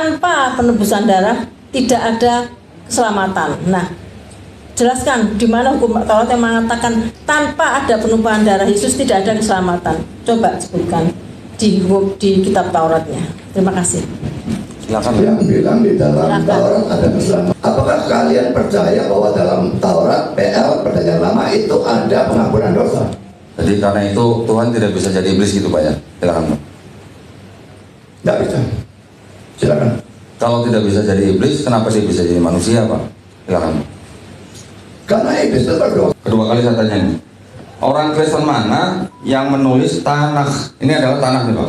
tanpa penebusan darah tidak ada keselamatan. Nah, jelaskan di mana hukum Taurat yang mengatakan tanpa ada penumpahan darah Yesus tidak ada keselamatan. Coba sebutkan di kitab Tauratnya. Terima kasih. Silakan. Yang bilang di dalam Taurat ada keselamatan. Apakah kalian percaya bahwa dalam Taurat PL Perjanjian Lama itu ada pengampunan dosa? Jadi karena itu Tuhan tidak bisa jadi iblis gitu Pak ya? Silakan Pak. Tidak bisa. Silakan. Kalau tidak bisa jadi iblis, kenapa sih bisa jadi manusia Pak? Silakan. Karena iblis itu berdosa. Kedua kali saya tanya nih. Orang Kristen mana yang menulis tanah? Ini adalah tanah nih Pak.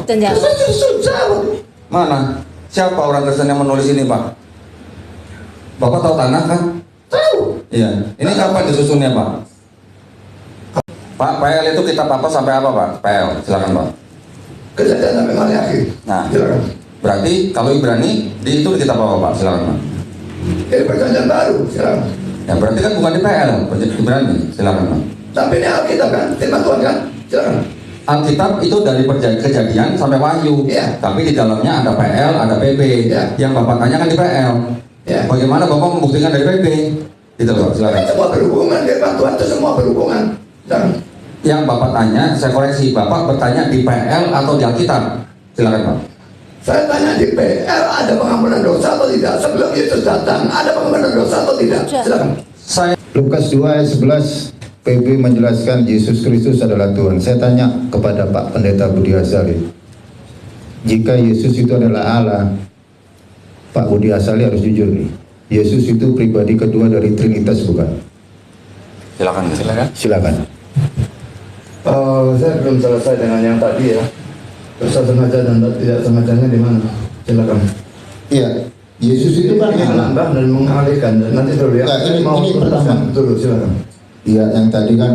Mana? Siapa orang Kristen yang menulis ini Pak? Bapak tahu tanah kan? Tahu. Iya. Ini kapan disusunnya Pak? Pak, PL itu kitab apa sampai apa Pak? PL, silakan Pak. Kejadian sampai Maliaki. Nah, silakan. berarti kalau Ibrani di itu kitab apa Pak? Silakan Pak. Ini Perjanjian Baru. Silakan. Ya berarti kan bukan di PL, Ibrani. Silakan Pak. Tapi ini Alkitab kan, firman Tuhan kan. Silakan. Alkitab itu dari Kejadian sampai Wahyu. Ya. Tapi di dalamnya ada PL, ada PB. Ya. Yang Bapak tanya kan di PL. Ya. Bagaimana Bapak membuktikan dari PB? Gitu Pak. Silakan. Semua berhubungan, firman Tuhan itu semua berhubungan. Silakan. Yang Bapak tanya, saya koreksi, Bapak bertanya di PL atau di Alkitab? Silakan Pak. Saya tanya di PL ada pengampunan dosa atau tidak? Sebelum Yesus datang, ada pengampunan dosa atau tidak? Silakan. Saya Lukas 2 ayat 11, PB menjelaskan Yesus Kristus adalah Tuhan. Saya tanya kepada Pak Pendeta Budi Asali, jika Yesus itu adalah Allah, Pak Budi Asali harus jujur nih, Yesus itu pribadi kedua dari Trinitas bukan? silakan. Silakan. Saya belum selesai dengan yang tadi ya. Dosa sengaja dan tidak sengajanya di mana? Silakan. Iya, Yesus itu kan Allah. menambah dan mengalihkan. Nanti dulu ya. Nah, ini teruskan pertama. dulu, silakan. Iya, yang tadi kan,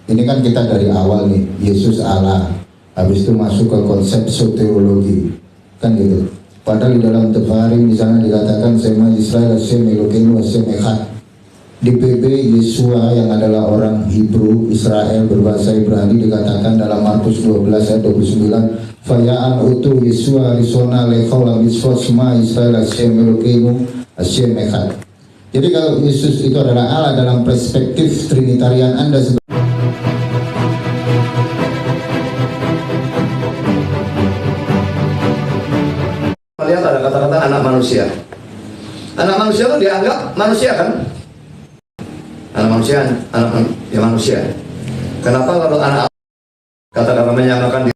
ini kan kita dari awal nih, Yesus Allah. Habis itu masuk ke konsep soteriologi, kan gitu. Padahal di dalam Tefarim di sana dikatakan Sema Israel, Hashem Elokeinu, Hashem Echad. Di PB Yesua yang adalah orang Hebrew Israel berbahasa Ibrani dikatakan dalam Markus 12 ayat 29, Fayaan utu Yesua risona lechol mitzvot Shema Israel Hashem Elokeinu Hashem Echad. Jadi kalau Yesus itu adalah Allah dalam perspektif Trinitarian Anda Lihat ada kata-kata anak manusia. Anak manusia itu dianggap manusia kan? Anak manusia. Kenapa kalau anak kata-kata menyamakan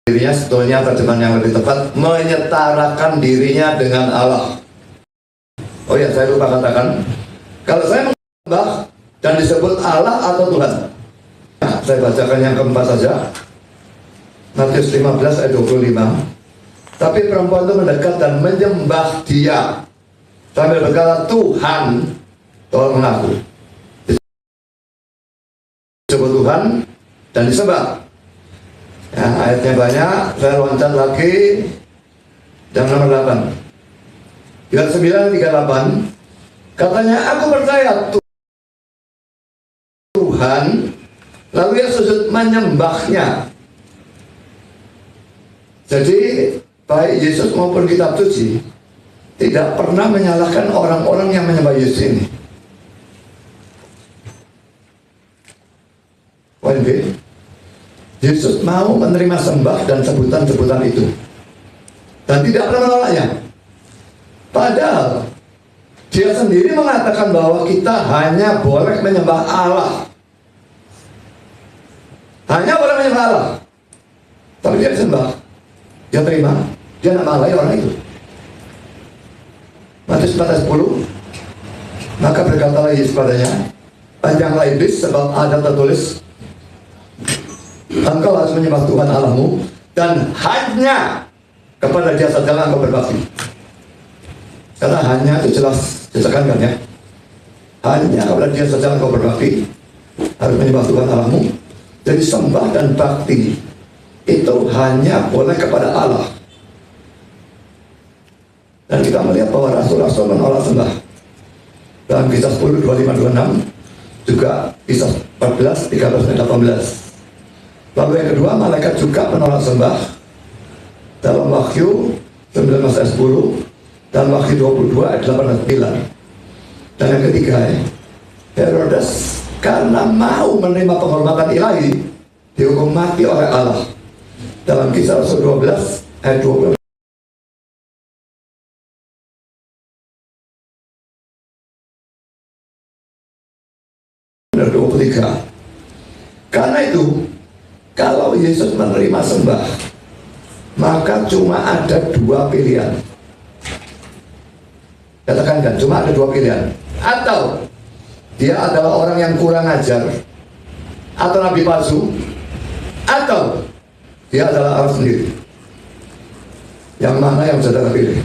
dirinya, sebetulnya terjemahan yang lebih tepat menyetarakan dirinya dengan Allah. Oh ya, saya lupa katakan, kalau saya menyembah dan disebut Allah atau Tuhan, saya bacakan yang keempat saja, Matius 15 ayat 25. Tapi perempuan itu mendekat dan menyembah Dia sambil berkata, Tuhan, tolong aku. Disebut Tuhan dan disembah. Ya, ayatnya banyak, saya loncat lagi. Yang nomor 8. Ayat 9:38, katanya, aku percaya Tuhan, lalu ia sujud menyembahnya. Jadi, baik Yesus maupun kitab suci tidak pernah menyalahkan orang-orang yang menyembah Yesus ini. Poin B, Yesus mau menerima sembah dan sebutan-sebutan itu dan tidak pernah menolaknya. Padahal Dia sendiri mengatakan bahwa kita hanya boleh menyembah Allah. Hanya boleh menyembah Allah. Tapi Dia sembah, Dia terima, Dia tidak malahi orang itu. Matius 14:10, maka berkatalah Yesus padanya, panjanglah iblis, sebab ada tertulis, engkau harus menyembah Tuhan Allahmu dan hanya kepada Dia saja engkau berbakti. Karena hanya itu jelas ditekankan ya. Hanya kepada Dia saja engkau berbakti, harus menyembah Tuhan Allahmu. Jadi sembah dan bakti itu hanya boleh kepada Allah. Dan kita melihat bahwa Rasul-Rasul menolak sembah. Dalam Kisah 10, 25-26, juga Kisah 14, 13-18. Lalu yang kedua, malaikat juga menolak sembah. Dalam Wahyu Mazmur 10 dan Wahyu 22 ayat 8 dan 9. Dan yang ketiga, Herodes karena mau menerima penghormatan ilahi dihukum mati oleh Allah. Dalam Kisah Rasul 12 ayat 20. Dan 23. Karena itu, kalau Yesus menerima sembah, maka cuma ada dua pilihan. Katakan kan, cuma ada dua pilihan. Atau dia adalah orang yang kurang ajar, atau nabi palsu, atau dia adalah Allah sendiri. Yang mana yang saudara pilih?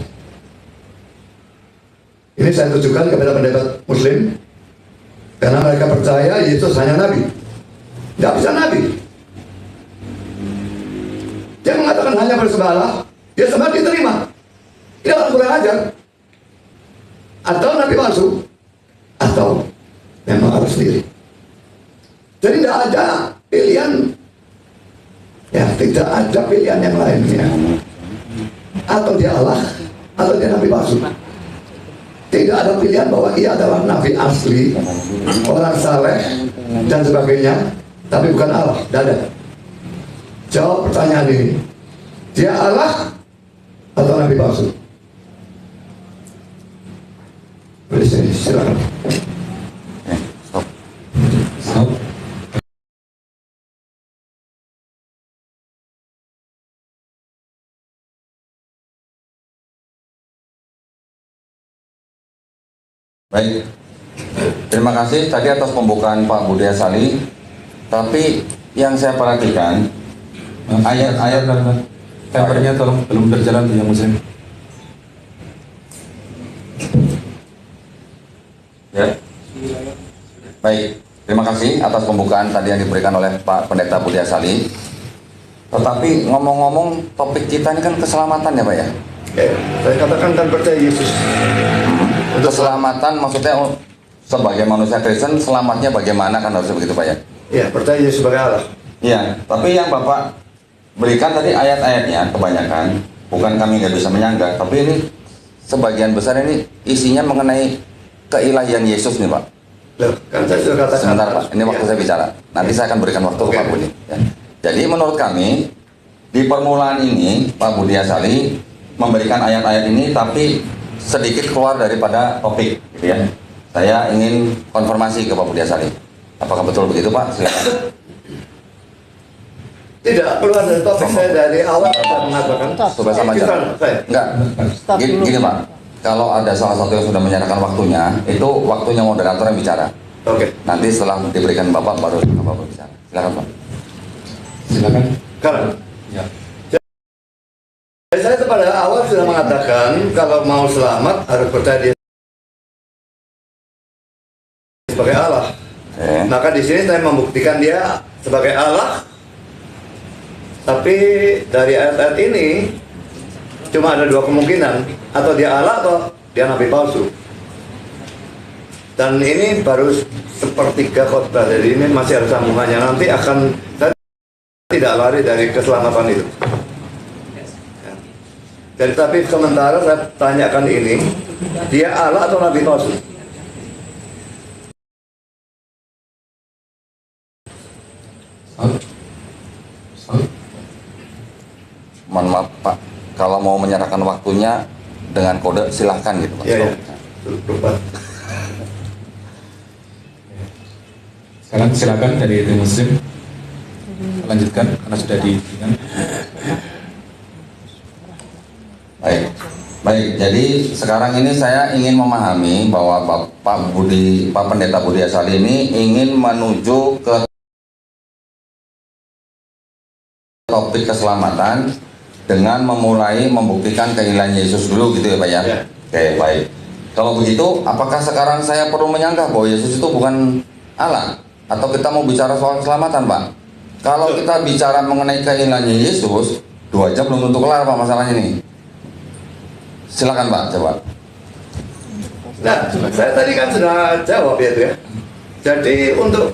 Ini saya tujukan kepada pendapat Muslim, karena mereka percaya Yesus hanya nabi. Tidak bisa nabi. Dia mengatakan hanya bersembah Allah, dia sembah diterima. Ini orang kurang ajar, atau nabi palsu, atau memang Allah sendiri. Jadi tidak ada pilihan, ya tidak ada pilihan yang lainnya. Atau dia Allah, atau dia nabi palsu. Tidak ada pilihan bahwa ia adalah nabi asli, orang saleh dan sebagainya, tapi bukan Allah. Tidak ada. Jawab pertanyaan ini. Dia Allah atau nabi palsu? Boleh sini, silakan. Stop. Baik, terima kasih tadi atas pembukaan Pak Budi Asali. Tapi yang saya perhatikan ayat-ayat Papernya tolong, belum berjalan tuh yang Muslim. ya. Baik, terima kasih atas pembukaan tadi yang diberikan oleh Pak Pendeta Budi Asali. Tetapi ngomong-ngomong, topik kita ini kan keselamatan ya Pak ya? Saya katakan kan percaya Yesus. Untuk keselamatan maksudnya sebagai manusia Kristen selamatnya bagaimana kan harusnya begitu Pak ya? Ya, percaya Yesus sebagai Allah. Iya, tapi yang Bapak berikan tadi ayat-ayatnya kebanyakan, bukan kami nggak bisa menyanggah, tapi ini sebagian besar ini isinya mengenai keilahian Yesus nih Pak. Loh, kan saya sudah katakan. Sebentar Pak, ini waktu Ya. saya bicara. Nanti saya akan berikan waktu ke Pak Budi. Ya. Jadi menurut kami di permulaan ini Pak Budi Asali memberikan ayat-ayat ini, tapi sedikit keluar daripada topik, gitu ya. Saya ingin konfirmasi ke Pak Budi Asali. Apakah betul begitu Pak? Silakan. Tidak keluar dari topik. Saya dari awal saya mengatakan. Coba sama aja. Enggak. Gini Pak. Kalau ada salah satu yang sudah menyatakan waktunya, itu waktunya moderator yang bicara. Oke. Nanti setelah diberikan Bapak baru Bapak bicara. Silakan Pak. Silakan. Sekarang. Ya. Saya pada awal sudah mengatakan kalau mau selamat harus percaya dia sebagai Allah. Maka di sini saya membuktikan dia sebagai Allah. Tapi dari ayat-ayat ini cuma ada dua kemungkinan, atau dia Allah atau dia nabi palsu. Dan ini baru sepertiga khotbah, jadi ini masih ada sambungannya. Nanti akan saya tidak lari dari keselamatan itu. Jadi tapi sementara saya tanyakan ini, dia Allah atau nabi palsu? Mohon maaf Pak, kalau mau menyerahkan waktunya dengan kode silahkan gitu Pak. Iya, lupa. Sekarang silakan dari tim Muslim. Lanjutkan karena sudah diingat. Baik. Jadi sekarang ini saya ingin memahami bahwa Pak Pendeta Budi Asali ini ingin menuju ke topik keselamatan dengan memulai membuktikan keilahian Yesus dulu gitu ya Pak ya? Ya. Oke, baik. Kalau begitu, apakah sekarang saya perlu menyanggah bahwa Yesus itu bukan Allah? Atau kita mau bicara soal keselamatan Pak? Kalau kita bicara mengenai keilahian Yesus, 2 jam belum tentu kelar Pak masalahnya ini. Silakan Pak, coba. Nah, saya tadi kan sudah jawab ya itu ya. Jadi untuk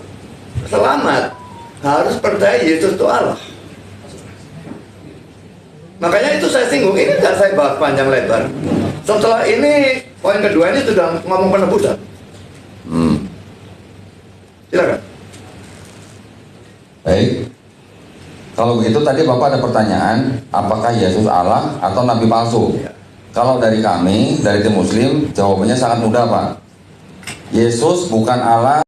selamat harus percaya Yesus itu Allah. Makanya itu saya singgung, ini tidak saya bahas panjang lebar. Setelah ini, poin kedua ini sudah ngomong penebusan. Silakan. Baik. Kalau begitu tadi Bapak ada pertanyaan, apakah Yesus Allah atau nabi palsu? Ya. Kalau dari kami, dari tim Muslim, jawabannya sangat mudah, Pak. Yesus bukan Allah.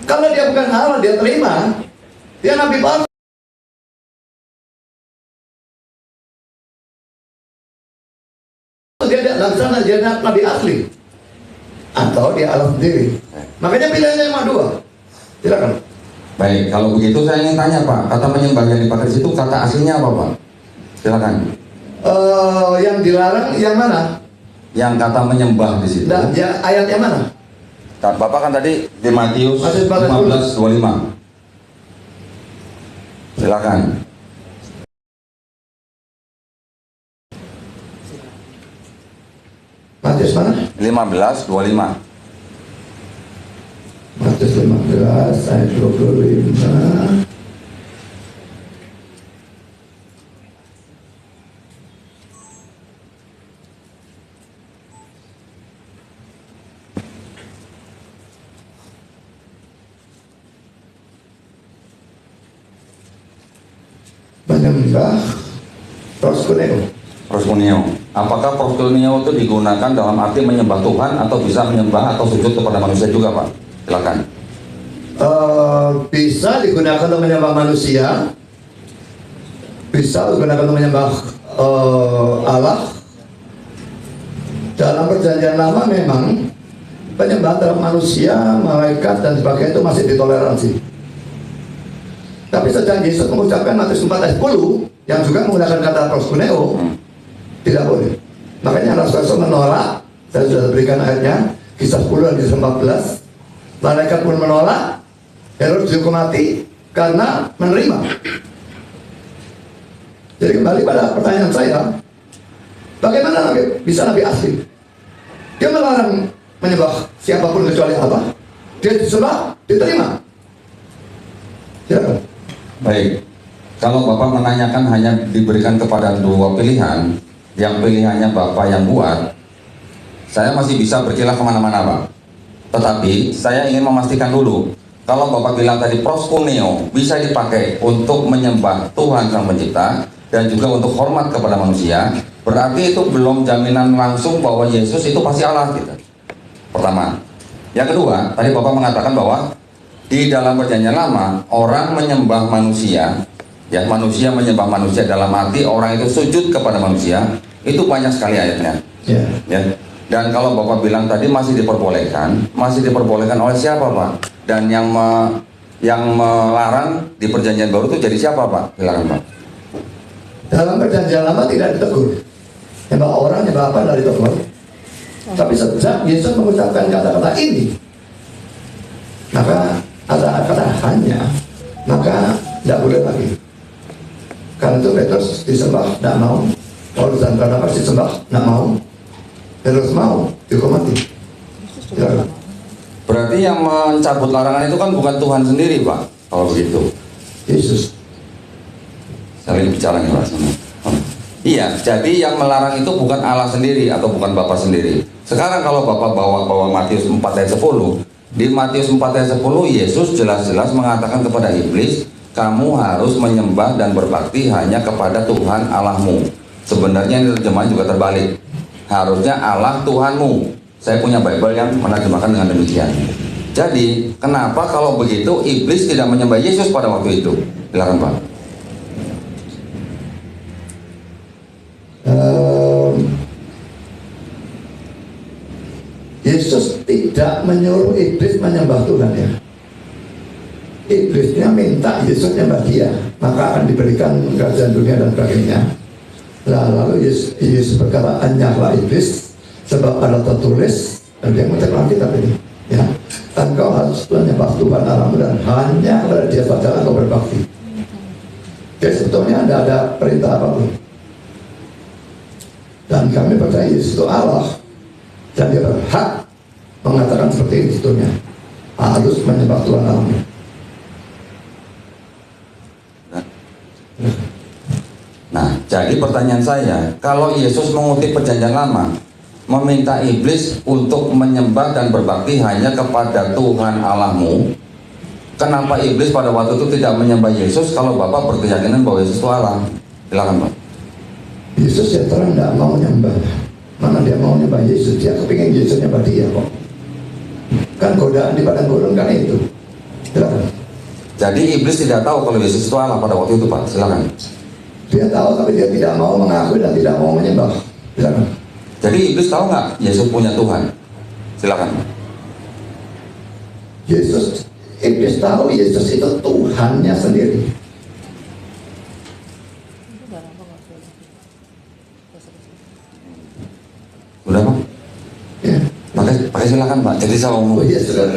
Kalau dia bukan Allah, dia terima. Dia nabi palsu. Dia tidak laksana, dia nabi asli. Atau dia Allah sendiri. Makanya pilihannya cuma dua. Silakan. Baik, kalau begitu saya ingin tanya, Pak. Kata menyembah yang dipakai di situ, kata aslinya apa, Pak? Silakan. Yang dilarang yang mana? Yang kata menyembah di situ. Nah, ya, ayat yang mana? Bapak kan tadi di Matius Matius 15:25. Silakan. Matius mana? 15:25. Matius 15 ayat 25. Menyembah proskuneo. Proskuneo. Apakah proskuneo itu digunakan dalam arti menyembah Tuhan atau bisa menyembah atau sujud kepada manusia juga, Pak? Silakan. Bisa digunakan untuk menyembah manusia, bisa digunakan untuk menyembah Allah. Dalam perjanjian lama memang penyembahan terhadap manusia, malaikat dan sebagainya itu masih ditoleransi. Tapi sejak Yesus mengucapkan Matius 4 ayat 10 yang juga menggunakan kata proskuneo, tidak boleh. Makanya Rasul menolak. Saya sudah berikan ayatnya, kisah 10 dan kisah 14. Malaikat pun menolak, Herodes dihukum mati karena menerima. Jadi kembali pada pertanyaan saya, bagaimana bisa nabi asli? Dia melarang menyembah siapapun kecuali Allah. Dia disembah, diterima. Silakan. Baik. Kalau Bapak menanyakan hanya diberikan kepada dua pilihan, yang pilihannya Bapak yang buat, saya masih bisa berkilah kemana-mana, Pak. Tetapi saya ingin memastikan dulu, kalau Bapak bilang tadi proskuneo bisa dipakai untuk menyembah Tuhan Sang Pencipta dan juga untuk hormat kepada manusia, berarti itu belum jaminan langsung bahwa Yesus itu pasti Allah gitu. Pertama. Yang kedua, tadi Bapak mengatakan bahwa di dalam perjanjian lama orang menyembah manusia, ya manusia menyembah manusia dalam arti orang itu sujud kepada manusia, itu banyak sekali ayatnya. Ya. Dan kalau Bapak bilang tadi masih diperbolehkan oleh siapa, Pak? Dan yang melarang di perjanjian baru itu jadi siapa, Pak? Silakan, Pak. Dalam perjanjian lama tidak ditegur. Nyembah orang, nyembah apa dari ditegur. Tapi sejak Yesus mengucapkan kata-kata ini, maka ada kata hanya, maka tidak boleh lagi. Karena itu Petrus disembah, tidak mau. Paulus dan Barnabas disembah, tidak mau. Petrus mau, dihukum mati. Ya. Berarti yang mencabut larangan itu kan bukan Tuhan sendiri, Pak. Kalau begitu, Yesus. saya bicara nih, Pak. Iya, jadi yang melarang itu bukan Allah sendiri atau bukan Bapa sendiri. Sekarang kalau Bapak bawa Matius 4 ayat 10, di Matius 4 ayat 10 Yesus jelas-jelas mengatakan kepada iblis, kamu harus menyembah dan berbakti hanya kepada Tuhan Allahmu. Sebenarnya ini terjemahan juga terbalik. Harusnya Allah Tuhanmu. Saya punya Bible yang menerjemahkan dengan demikian. Jadi, kenapa kalau begitu iblis tidak menyembah Yesus pada waktu itu? Silakan, Pak. Yesus tidak menyuruh iblis menyembah Tuhan ya. Iblisnya minta Yesus menyembah dia, maka akan diberikan kerajaan dunia dan sebagainya. Lalu Yesus berkata, "Enyahlah iblis, sebab ada tertulis," dan dia mengucapkan Alkitab ini, ya, engkau harus menyembah Tuhan Allahmu dan hanya kepada Dia saja engkau berbakti. Jadi sebetulnya tidak ada perintah apapun. Dan kami percaya Yesus itu Allah, dan dia berhak mengatakan seperti itu. Sebetulnya harus menyembah Tuhan Allah. Nah, jadi pertanyaan saya, kalau Yesus mengutip perjanjian lama, meminta iblis untuk menyembah dan berbakti hanya kepada Tuhan Allahmu, kenapa iblis pada waktu itu tidak menyembah Yesus kalau Bapak berkeyakinan bahwa Yesus itu Allah? Silakan Pak. Yesus ya terang tidak mau nyembah. Mana dia mau nyembah Yesus? Dia kepingin Yesus nyembah dia kok. Kan godaan di padang gurun kan itu. Silakan. Jadi iblis tidak tahu kalau Yesus itu Allah pada waktu itu Pak. Silakan. Dia tahu tapi dia tidak mau mengakui dan tidak mau menyembah. Silakan. Jadi iblis tahu nggak Yesus punya Tuhan? Silakan. Iblis tahu Yesus itu Tuhannya sendiri. Udah Pak? Ya. Pakai silakan Pak. Jadi saya ngomong. Oh iya sudah.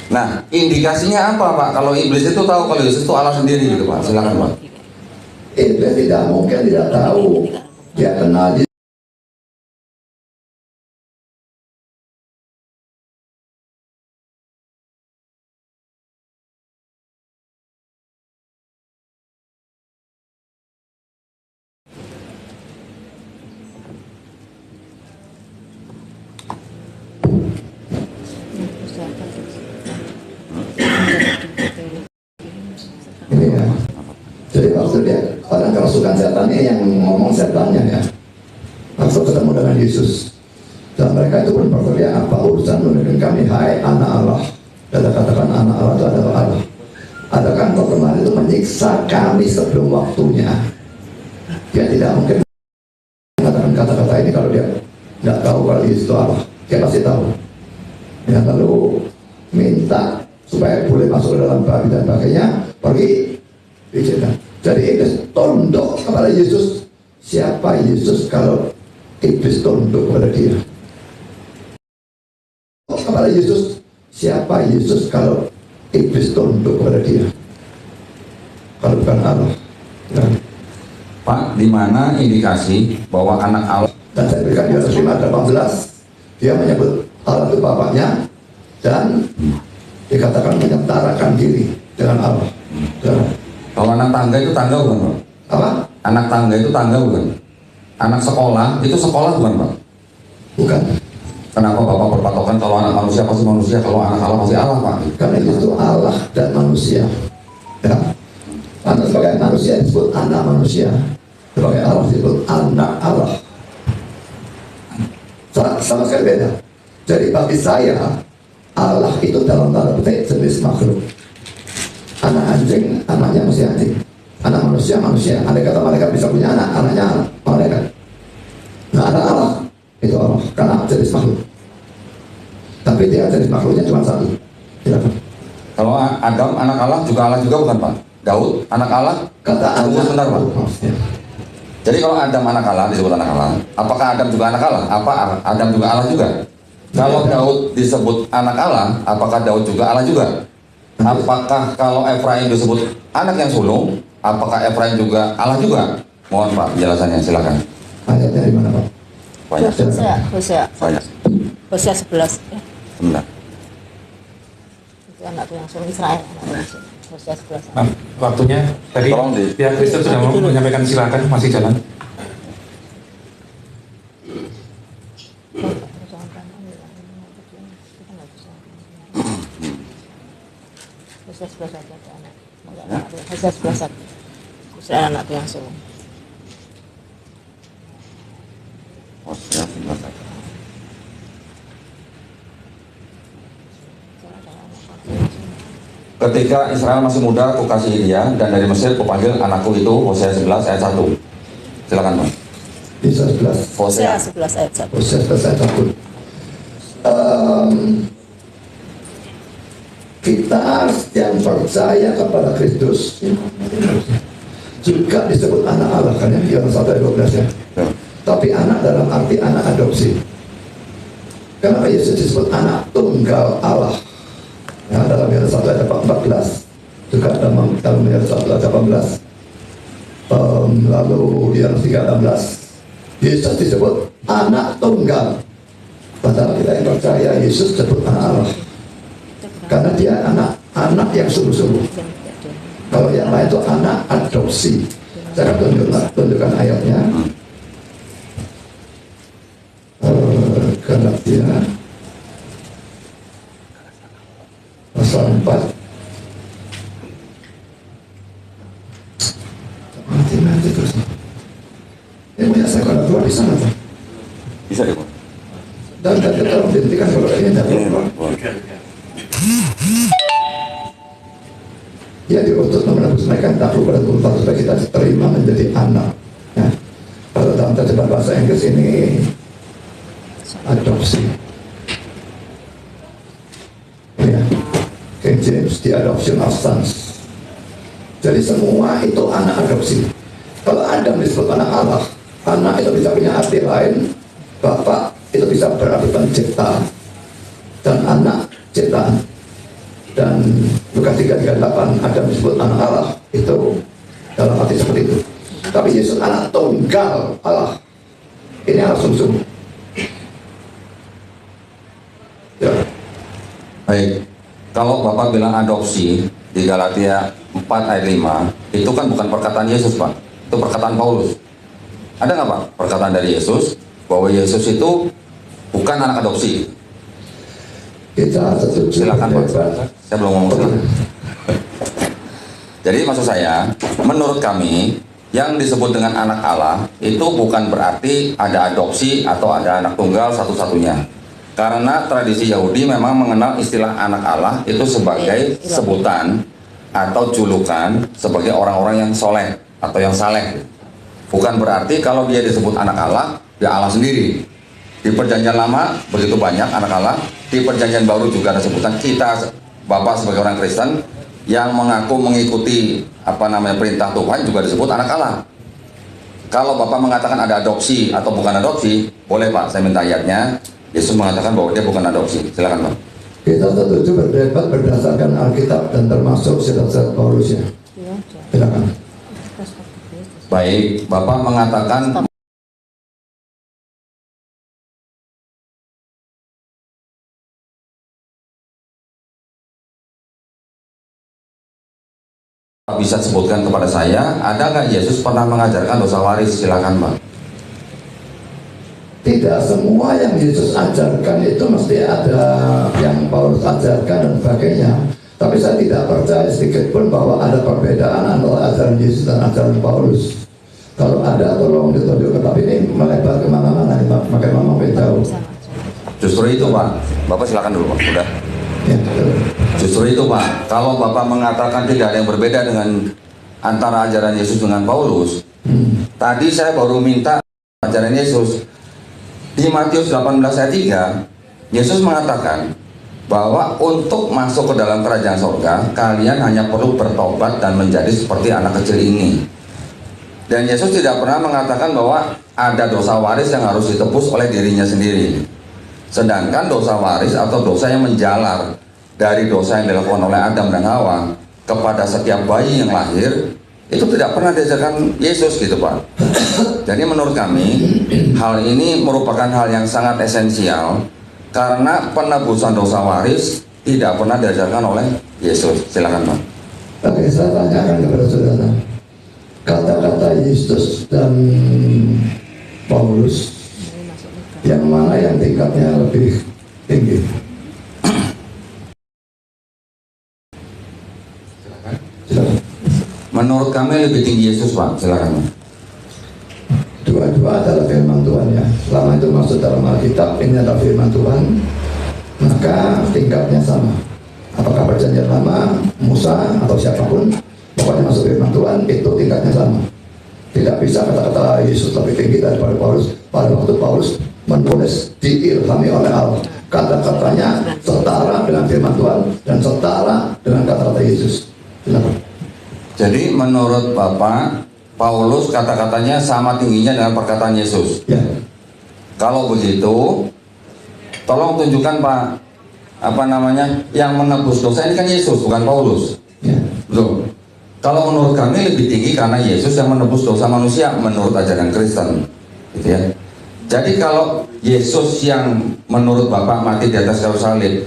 Nah, indikasinya apa Pak? Kalau iblis itu tahu kalau Yesus itu Allah sendiri gitu Pak. Silakan Pak. Iblis tidak mungkin tidak tahu. Dia kenal Yesus. Ini ya. Jadi waktu dia orang kerasukan setannya yang ngomong setannya ya. Langsung ketemu dengan Yesus. Dan mereka itu pun berteriak, apa urusan dengan kami, hai anak Allah. Dan katakan anak Allah itu adalah Allah. Adakah engkau kemarin itu menyiksa kami sebelum waktunya? Dia tidak mungkin mengatakan kata-kata ini kalau dia tidak tahu kalau Yesus itu Allah. Dia pasti tahu. Ya, lalu minta supaya boleh masuk ke dalam babi dan sebagainya, pergi diizinkan. Jadi iblis tunduk kepada Yesus. Siapa Yesus kalau iblis tunduk kepada dia? Kepada Yesus. Siapa Yesus kalau iblis tunduk kepada dia? Kalau bukan Allah. Ya. Pak, di mana indikasi bahwa anak Allah? Dan saya berikan di atas 5:18, dia menyebut Allah itu bapaknya dan dikatakan menyetarakan diri dengan Allah. Ya. Kalau anak tangga itu tangga bukan Pak? Apa? Anak tangga itu tangga bukan? Anak sekolah itu sekolah bukan Pak? Bukan. Kenapa Bapak berpatokan kalau anak manusia pasti manusia, kalau anak Allah pasti Allah Pak? Karena itu Allah dan manusia. Ya. Anak sebagai manusia disebut anak manusia. Sebagai Allah disebut anak Allah. Sama sekali beda. Jadi bagi saya Allah itu dalam tanda petik jenis makhluk. Anak anjing, anaknya mesti anjing. Anak manusia, manusia. Andai kata mereka bisa punya anak, anaknya malaikat. Nah, anak Allah itu Allah karena jenis makhluk. Tapi dia jenis makhluknya cuma satu. Silakan. Kalau Adam anak Allah juga bukan Pak? Daud anak Allah? Kata Tunggu anak. sebentar Pak. Ya. Jadi kalau Adam anak Allah disebut anak Allah, apakah Adam juga anak Allah? Apa Adam juga Allah juga? Kalau Daud disebut anak Allah, apakah Daud juga Allah juga? Apakah kalau Efraim disebut anak yang sulung, apakah Efraim juga Allah juga? Mohon Pak penjelasannya, silakan. Ayat dari mana Pak? Banyak. Banyak. Hosea 11 ya. Sebentar. Itu anakku yang sulung Israel. Hosea 11. Nah, waktunya tadi Tolong di- pihak Kristen sudah mau menyampaikan, silakan, masih jalan. Hosea 11 aja ada anak. Hosea 11 aja. Israel anakku yang sulung. Hosea 11. Ketika Israel masih muda, aku kasih dia, dan dari Mesir kupanggil anakku itu. Hosea 11 ayat 1. Silakan Pak. Bisa 11. Hosea Hosea. 11 ayat 1. Proses ayat 1. Kita yang percaya kepada Kristus juga disebut anak Allah kan ya, Yohanes 1 ayat 12 ya. Ya. Tapi anak dalam arti anak adopsi. Kenapa Yesus disebut anak tunggal Allah? Ya, dalam Yohanes 1 ayat 14, juga dalam Yohanes 1 ayat 18, lalu Yohanes 3:16, Yesus disebut anak tunggal. Padahal kita yang percaya Yesus disebut anak Allah. Karena dia anak yang sungguh-sungguh. Kalau yang lain itu anak adopsi. Saya akan tunjukkan ayatnya. Galatia pasal 4. Mati terus. Punya saya kalau keluar di sana Pak. Bisa deh, Pak. Dan tadi tolong dihentikan kalau ini tidak keluar. Ya diutus menebus mereka yang takluk pada Tuhan supaya kita terima menjadi anak. Ya. Kalau dalam terjemahan bahasa Inggris ini adopsi. Ya. King James, the adoption of sons. Jadi semua itu anak adopsi. Kalau Adam disebut anak Allah, anak itu bisa punya arti lain. Bapak itu bisa berarti pencipta, dan anak ciptaan. Dan Lukas 3:38 Adam disebut anak Allah, itu dalam arti seperti itu. Tapi Yesus anak tunggal Allah. Ini Allah sungguh-sungguh. Ya. Baik, kalau Bapak bilang adopsi di Galatia 4 ayat 5, itu kan bukan perkataan Yesus, Pak. Itu perkataan Paulus. Ada nggak, Pak, perkataan dari Yesus bahwa Yesus itu bukan anak adopsi? Kita setuju. Silakan, Pak. Saya belum ngomong silakan. Jadi maksud saya, menurut kami, yang disebut dengan anak Allah itu bukan berarti ada adopsi atau ada anak tunggal satu-satunya. Karena tradisi Yahudi memang mengenal istilah anak Allah itu sebagai sebutan atau julukan sebagai orang-orang yang soleh atau yang saleh. Bukan berarti kalau dia disebut anak Allah, dia Allah sendiri. Di perjanjian lama begitu banyak anak Allah. Di perjanjian baru juga ada sebutan. Kita Bapak sebagai orang Kristen yang mengaku mengikuti perintah Tuhan juga disebut anak Allah. Kalau Bapak mengatakan ada adopsi atau bukan adopsi, boleh Pak, saya minta ayatnya. Yesus mengatakan bahwa dia bukan adopsi. Silakan Pak. Kita setuju berdebat berdasarkan Alkitab dan termasuk surat-surat Paulus ya. Silakan. Baik, Bapak mengatakan bisa sebutkan kepada saya, ada nggak Yesus pernah mengajarkan dosa waris? Silakan Pak. Tidak semua yang Yesus ajarkan itu mesti ada yang Paulus ajarkan dan sebagainya. Tapi saya tidak percaya sedikit pun bahwa ada perbedaan antara ajaran Yesus dan ajaran Paulus. Kalau ada tolong ditunjukkan, tapi ini melebar kemana-mana, makin mama tahu. Justru itu Pak, Bapak silakan dulu Pak, sudah. Ya, Justru itu Pak, kalau Bapak mengatakan tidak ada yang berbeda dengan antara ajaran Yesus dengan Paulus, tadi saya baru minta ajaran Yesus. Di Matius 18 ayat 3, Yesus mengatakan bahwa untuk masuk ke dalam kerajaan surga, kalian hanya perlu bertobat dan menjadi seperti anak kecil ini. Dan Yesus tidak pernah mengatakan bahwa ada dosa waris yang harus ditebus oleh dirinya sendiri. Sedangkan dosa waris atau dosa yang menjalar dari dosa yang dilakukan oleh Adam dan Hawa kepada setiap bayi yang lahir, itu tidak pernah diajarkan Yesus gitu Pak. Jadi menurut kami, hal ini merupakan hal yang sangat esensial karena penebusan dosa waris tidak pernah diajarkan oleh Yesus. Silakan Pak. Oke, saya tanyakan kepada saudara. Kata-kata Yesus dan Paulus, yang mana yang tingkatnya lebih tinggi? Silakan. Menurut kami lebih tinggi Yesus Pak. Silakan Pak. Dua-dua adalah firman Tuhan ya. Selama itu masuk dalam Alkitab, ini adalah firman Tuhan, maka tingkatnya sama. Apakah perjanjian lama, Musa atau siapapun, pokoknya masuk firman Tuhan itu tingkatnya sama. Tidak bisa kata-kata Yesus lebih tinggi daripada Paulus. Pada waktu Paulus menulis diilhami oleh Allah, kata-katanya setara dengan firman Tuhan dan setara dengan kata-kata Yesus. Silakan. Jadi menurut Bapak, Paulus kata-katanya sama tingginya dengan perkataan Yesus. Ya. Kalau begitu, tolong tunjukkan Pak, yang menebus dosa ini kan Yesus, bukan Paulus. Ya. Betul. Kalau menurut kami lebih tinggi karena Yesus yang menebus dosa manusia menurut ajaran Kristen. gitu ya. Jadi kalau Yesus yang menurut Bapak mati di atas kayu salib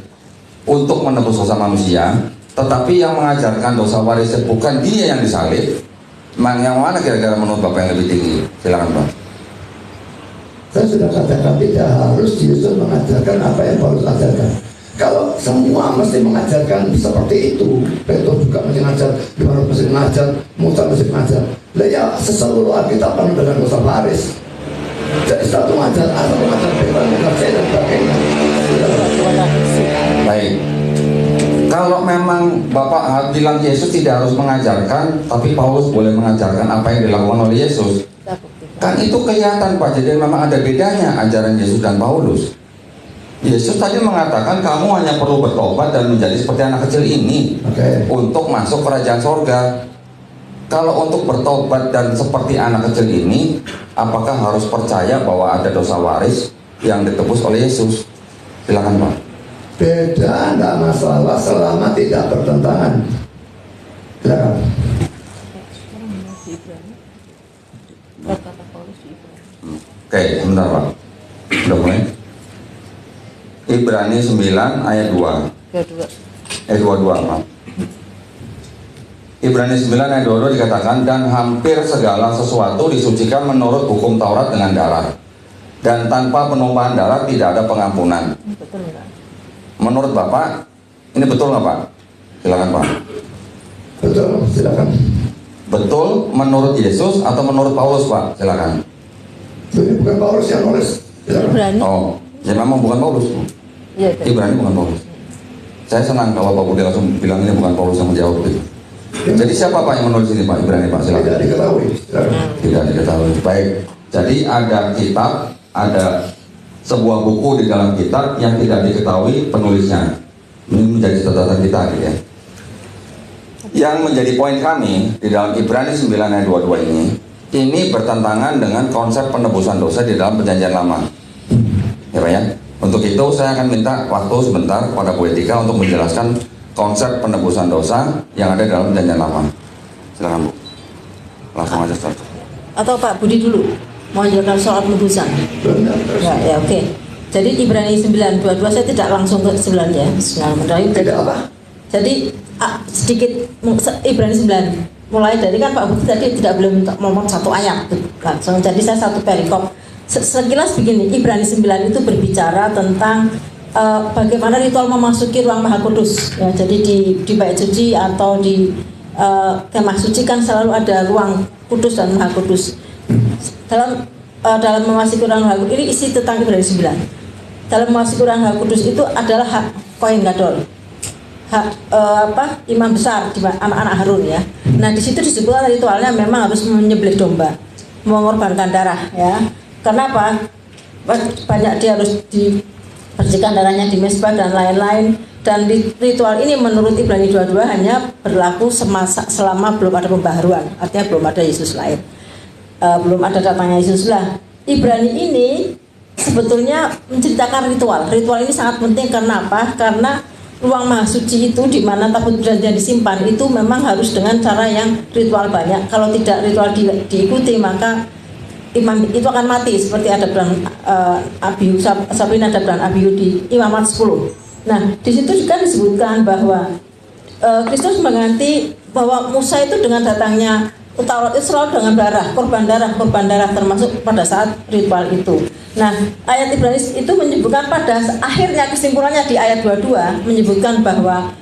untuk menebus dosa manusia, tetapi yang mengajarkan dosa waris bukan dia yang disalib, yang mana kira-kira menurut Bapak yang lebih tinggi? Silakan Pak. Saya sudah katakan tidak harus Yesus mengajarkan apa yang Paulus ajarkan. Kalau semua mesti mengajarkan seperti itu, Petrus juga mesti mengajar, Yohanes mesti mengajar, Musa mesti mengajar. Lah ya seseluruh Alkitab penuh dengan dosa waris. Jadi satu mengajar atau mengajar bebas, mengajar dan sebagainya. Baik. Kalau memang Bapak bilang Yesus tidak harus mengajarkan, tapi Paulus boleh mengajarkan apa yang dilakukan oleh Yesus. Kan itu kelihatan Pak, jadi memang ada bedanya ajaran Yesus dan Paulus. Yesus tadi mengatakan kamu hanya perlu bertobat dan menjadi seperti anak kecil ini untuk masuk kerajaan sorga. Kalau untuk bertobat dan seperti anak kecil ini, apakah harus percaya bahwa ada dosa waris yang ditebus oleh Yesus? Silakan Pak. Beda, tidak masalah selama tidak bertentangan. Silakan. Oke, sebentar Pak. Sudah mulai? Ibrani 9 ayat 2. Ayat 22 Pak. Ibrani 9 ayat 22 dikatakan, dan hampir segala sesuatu disucikan menurut hukum Taurat dengan darah, dan tanpa penumpahan darah tidak ada pengampunan. Betul nggak? Menurut Bapak, ini betul nggak Pak? Silakan Pak. Betul, silakan. Betul menurut Yesus atau menurut Paulus Pak? Silakan. Ini bukan Paulus yang nulis. Silakan. Ibrani. Oh, ya memang bukan Paulus. Iya, Ibrani bukan Paulus. Saya senang kalau Pak Budi langsung bilang ini bukan Paulus yang menjawab itu. Jadi siapa Pak yang menulis ini Pak? Ibrani Pak, silakan. Tidak diketahui. Silakan. Tidak diketahui. Baik. Jadi ada kitab, ada sebuah buku di dalam kitab yang tidak diketahui penulisnya. Ini menjadi catatan kita gitu ya. Yang menjadi poin kami di dalam Ibrani 9 ayat 22 ini bertentangan dengan konsep penebusan dosa di dalam perjanjian lama. Ya Pak ya. Untuk itu saya akan minta waktu sebentar kepada Bu Etika untuk menjelaskan konsep penebusan dosa yang ada dalam perjanjian lama. Silakan Bu. Langsung aja start. Atau Pak Budi dulu mau menjelaskan soal penebusan. Ya, oke. Jadi Ibrani 9:22 saya tidak langsung ke 9 ya. Tidak apa? Jadi sedikit Ibrani 9 mulai dari kan Pak Budi tadi tidak boleh ngomong satu ayat langsung. Jadi saya satu perikop. Sekilas begini, Ibrani 9 itu berbicara tentang bagaimana ritual memasuki ruang Maha Kudus. Ya, jadi di bait suci atau di kemah suci kan selalu ada ruang kudus dan Maha Kudus. Dalam memasuki ruang Maha Kudus ini isi tentang Ibrani 9. Dalam memasuki ruang Maha Kudus itu adalah hak Kohen Gadol. Hak imam besar, anak-anak Harun ya. Nah, di situ disebutkan ritualnya memang harus menyembelih domba, mengorbankan darah ya. Kenapa? Banyak dia harus dibersihkan darahnya di mezbah dan lain-lain. Dan ritual ini menurut Ibrani 22 hanya berlaku selama belum ada pembaharuan, artinya belum ada Yesus lahir, belum ada datangnya Yesus lah. Ibrani ini sebetulnya menceritakan ritual. Ritual ini sangat penting karena apa? Karena ruang Maha Suci itu di mana tabut perjanjian disimpan itu memang harus dengan cara yang ritual banyak. Kalau tidak ritual diikuti maka imam itu akan mati seperti ada dalam Abihu, Sabrina ada dalam Abihu di Imamat 10. Nah, di situ juga disebutkan bahwa Kristus mengganti bahwa Musa itu dengan datangnya Taurat itu selalu dengan korban darah termasuk pada saat ritual itu. Nah, ayat Ibrani itu menyebutkan pada akhirnya kesimpulannya di ayat 22 menyebutkan bahwa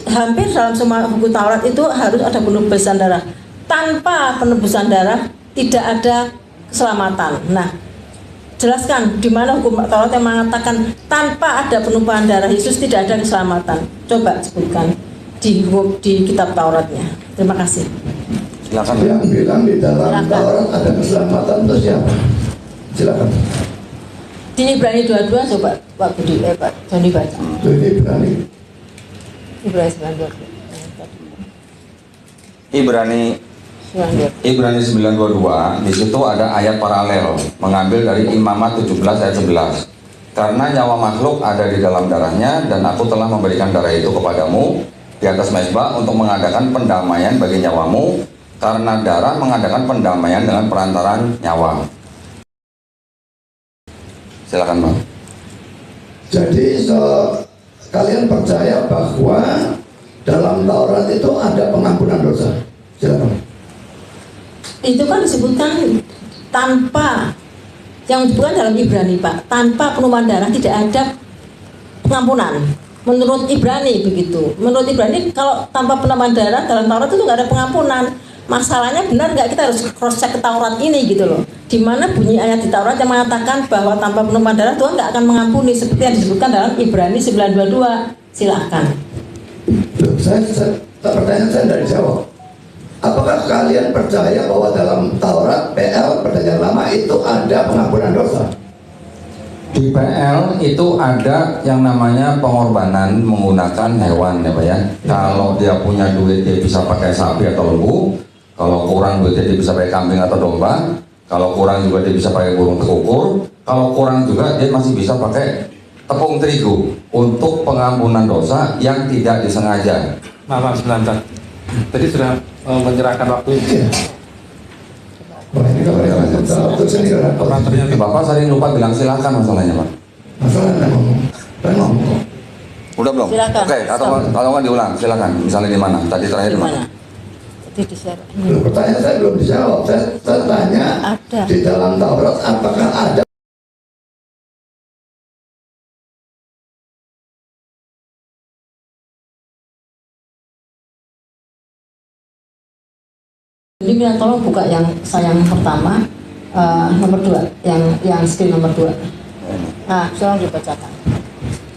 hampir dalam semua buku Taurat itu harus ada penebusan darah. Tanpa penebusan darah tidak ada keselamatan. Nah, jelaskan di mana hukum Taurat yang mengatakan tanpa ada penumpahan darah Yesus tidak ada keselamatan. Coba sebutkan di kitab Tauratnya. Terima kasih. Silakan. Yang bilang di dalam Taurat ada keselamatan untuk siapa? Silakan. Di Ibrani 22 coba Pak Budi, Pak Joni baca. Ini berani. Ibrani 9:22. Ibrani 9:22 di situ ada ayat paralel mengambil dari Imamat 17 ayat 11. Karena nyawa makhluk ada di dalam darahnya dan aku telah memberikan darah itu kepadamu di atas mezbah untuk mengadakan pendamaian bagi nyawamu, karena darah mengadakan pendamaian dengan perantaraan nyawa. Silakan Bang. Jadi kalian percaya bahwa dalam Taurat itu ada pengampunan dosa? Silakan. Itu kan disebutkan tanpa, yang disebutkan dalam Ibrani Pak, tanpa penumpahan darah tidak ada pengampunan. Menurut Ibrani begitu. Menurut Ibrani kalau tanpa penumpahan darah dalam Taurat itu nggak ada pengampunan. Masalahnya benar nggak, kita harus cross check ke Taurat ini gitu loh. Dimana bunyi ayat di Taurat yang mengatakan bahwa tanpa penumpahan darah Tuhan nggak akan mengampuni, seperti yang disebutkan dalam Ibrani 9:22. Silahkan. Pertanyaan saya dari jawab. Apakah kalian percaya bahwa dalam Taurat PL Perjanjian Lama itu ada pengampunan dosa? Di PL itu ada yang namanya pengorbanan menggunakan hewan ya Pak ya. Kalau dia punya duit dia bisa pakai sapi atau lembu. Kalau kurang duit dia bisa pakai kambing atau domba. Kalau kurang juga dia bisa pakai burung tekukur. Kalau kurang juga dia masih bisa pakai tepung terigu untuk pengampunan dosa yang tidak disengaja. Maaf sebentar. Tadi sudah menyerahkan waktu. Iya. Wah, ini kalau Operatornya Bapak sering lupa bilang silakan masalahnya Pak. masalahnya ngomong. Udah belum? Silakan. Oke, kalau nggak diulang silakan. Misalnya di mana? Tadi terakhir di mana? Tadi di share. Pertanyaan saya belum dijawab. Saya tanya Ada. di dalam Taurat apakah ada Jadi minta tolong buka yang saya yang pertama, nomor 2, yang screen nomor 2. Nah, tolong dibacakan.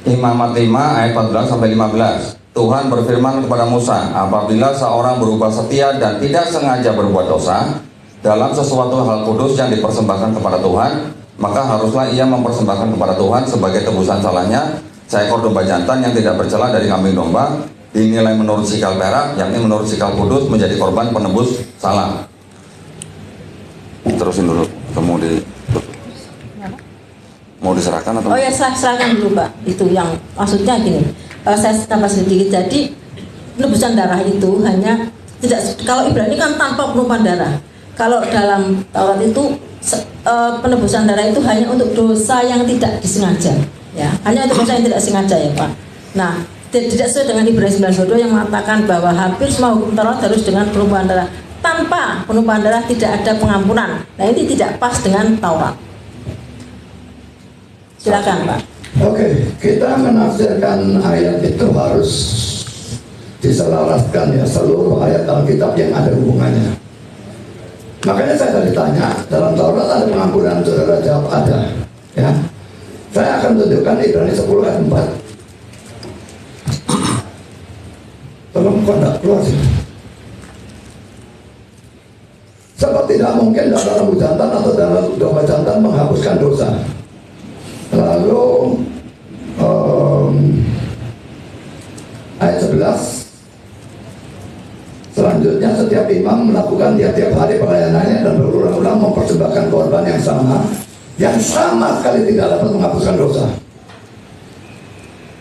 Imamat 5 ayat 14 sampai 15. Tuhan berfirman kepada Musa, apabila seorang berubah setia dan tidak sengaja berbuat dosa dalam sesuatu hal kudus yang dipersembahkan kepada Tuhan, maka haruslah ia mempersembahkan kepada Tuhan sebagai tebusan salahnya seekor domba jantan yang tidak bercela dari kambing domba, dinilai menurut sikal perak, yakni menurut sikal kudus, menjadi korban penebus salah. Terusin dulu, mau diserahkan atau? Oh ya, serahkan dulu Pak. Itu yang maksudnya gini. Saya tambah sedikit. Jadi penebusan darah itu hanya tidak, kalau Ibrani kan tanpa penumpahan darah. Kalau dalam Taurat itu penebusan darah itu hanya untuk dosa yang tidak disengaja, ya. Hanya untuk dosa yang tidak sengaja ya Pak. Nah, tidak sesuai dengan Ibrani 9:22 yang mengatakan bahwa hampir semua hukum Taurat harus dengan penumpahan darah. Tanpa penumpahan darah tidak ada pengampunan. Nah, ini tidak pas dengan Taurat. Silakan Pak. Oke, kita menafsirkan ayat itu harus diselaraskan ya, seluruh ayat Alkitab yang ada hubungannya. Makanya saya tadi tanya, dalam Taurat ada pengampunan, saudara jawab ada. Ya, saya akan tunjukkan Ibrani 10 ayat 4. Tolong kok tidak keluar sih. Sebab tidak mungkin darah lembu jantan atau darah domba jantan menghapuskan dosa. Lalu ayat 11 selanjutnya, setiap imam melakukan tiap-tiap hari pelayanannya dan berulang-ulang mempersembahkan korban yang sama sekali tidak dapat menghapuskan dosa.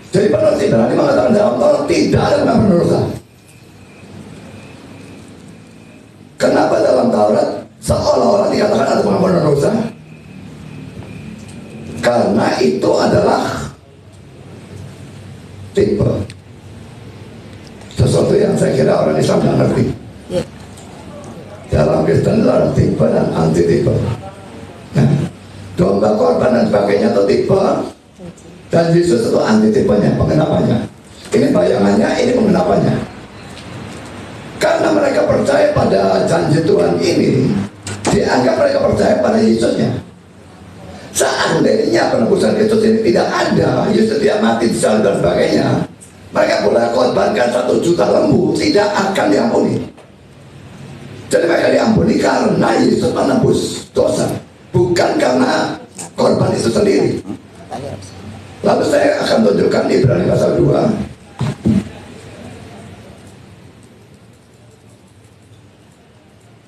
Jadi penulis Ibrani mengatakan dalam Taurat tidak ada pengampunan dosa. Kenapa dalam Taurat seolah-olah dikatakan ada pengampunan dosa? Karena itu adalah tipe, sesuatu yang saya kira orang Islam tidak ngerti. Dalam Kristen itu ada tipe dan anti tipe. Ya. Domba korban dan sebagainya itu tipe, dan Yesus itu anti tipenya, pengenapannya. Ini bayangannya, ini pengenapannya. Karena mereka percaya pada janji Tuhan ini, dianggap mereka percaya pada Yesusnya. Seandainya penebusan Kristus ini tidak ada, Yesus tidak mati, disalib dan sebagainya, mereka boleh korbankan 1 juta lembu, tidak akan diampuni. Jadi mereka diampuni karena Yesus menebus dosa, bukan karena korban itu sendiri. Lalu saya akan tunjukkan di Ibrani pasal 2.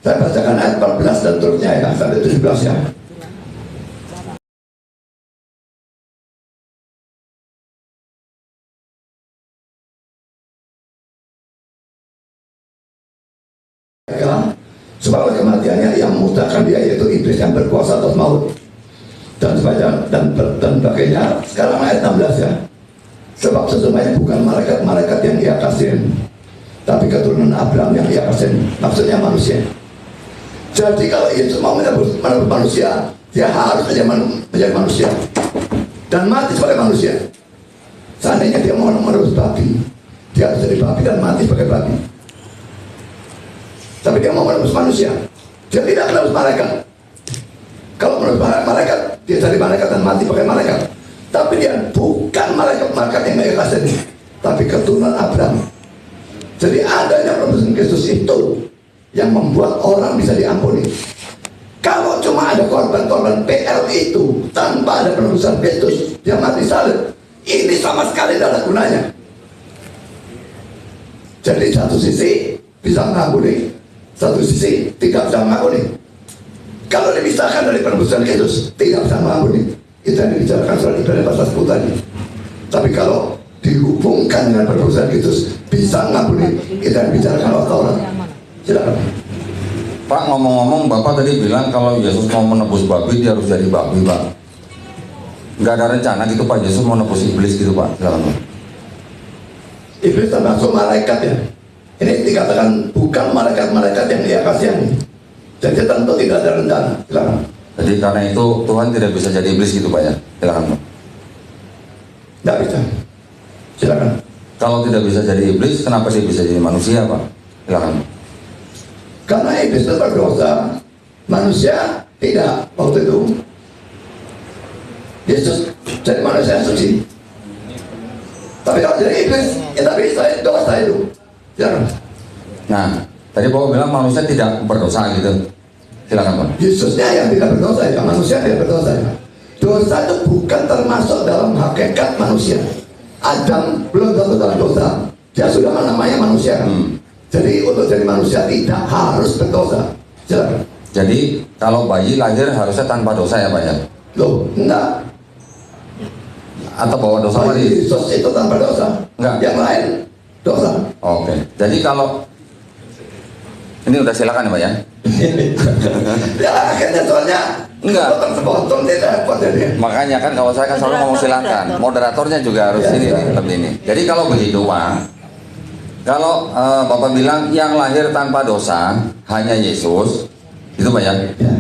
Saya bacakan ayat 14 dan seterusnya ya, sampai 17 ya. Sebab kematiannya yang memudahkan dia, yaitu iblis yang berkuasa atas maut. dan sebagainya dan sebagainya. Sekarang ayat 16 ya. Sebab sesungguhnya bukan malaikat-malaikat yang ia kasihin, tapi keturunan Abraham yang ia kasihin. Maksudnya manusia. Jadi kalau Yesus mau menebus manusia, dia harus menjadi manusia dan mati sebagai manusia. Seandainya dia mau menebus babi, dia harus jadi babi dan mati sebagai babi. Tapi dia mau menebus manusia, dia tidak menebus malaikat. Kalau menebus malaikat, dia jadi malaikat dan mati sebagai malaikat. Tapi dia bukan malaikat yang dia kasih, tapi keturunan Abraham. Jadi adanya penebusan Kristus itu yang membuat orang bisa diampuni. Kalau cuma ada korban-korban PL itu tanpa ada penebusan Kristus, dia mati salib, ini sama sekali tidak ada gunanya. Jadi satu sisi bisa mengampuni, satu sisi tidak bisa mengampuni. Kalau dipisahkan dari penebusan Kristus, tidak bisa mengampuni. Itu yang dibicarakan surat Ibrani pasal 10 tadi. Tapi kalau dihubungkan dengan penebusan Kristus, bisa mengampuni. Itu yang dibicarakan oleh Taurat. Silakan. Pak, ngomong-ngomong, Bapak tadi bilang kalau Yesus mau menebus babi, dia harus jadi babi, Pak. Nggak ada rencana gitu, Pak, Yesus mau nebus iblis gitu, Pak. Silakan, Pak. Iblis termasuk malaikat ya. Ini dikatakan bukan malaikat-malaikat yang dia kasihani. Jadi tentu tidak ada rencana. Silakan. Jadi karena itu Tuhan tidak bisa jadi iblis gitu, Pak ya. Silakan, Pak. Tidak bisa. Silakan. Kalau tidak bisa jadi iblis, kenapa dia bisa jadi manusia, Pak? Silakan, Pak. Karena iblis itu berdosa, manusia tidak. Waktu itu Yesus jadi manusia yang suci. Tapi kalau jadi iblis, ya tak bisa, dosa itu. Silakan. Nah, tadi Bapak bilang manusia tidak berdosa gitu. Silakan, Pak. Yesusnya yang tidak berdosa ya, manusia tidak berdosa ya. Dosa itu bukan termasuk dalam hakikat manusia. Adam belum tentu dalam dosa, dia sudah namanya manusia kan. Jadi untuk jadi manusia tidak harus berdosa. Silakan. Jadi kalau bayi lahir harusnya tanpa dosa ya, Pak ya? Loh, enggak. Atau bawa dosa waris? Yesus itu tanpa dosa. Enggak. Yang lain dosa. Oke. Jadi kalau ini udah silakan ya, Pak ya? Ya akhirnya soalnya Enggak. Potong tidak repot jadi. Makanya kan kalau saya kan selalu ngomong silakan. Moderatornya juga harus Ya, ini ya. nih, lebih ini. Jadi kalau begitu, Pak, kalau Bapak bilang yang lahir tanpa dosa hanya Yesus, itu Pak ya? Ya.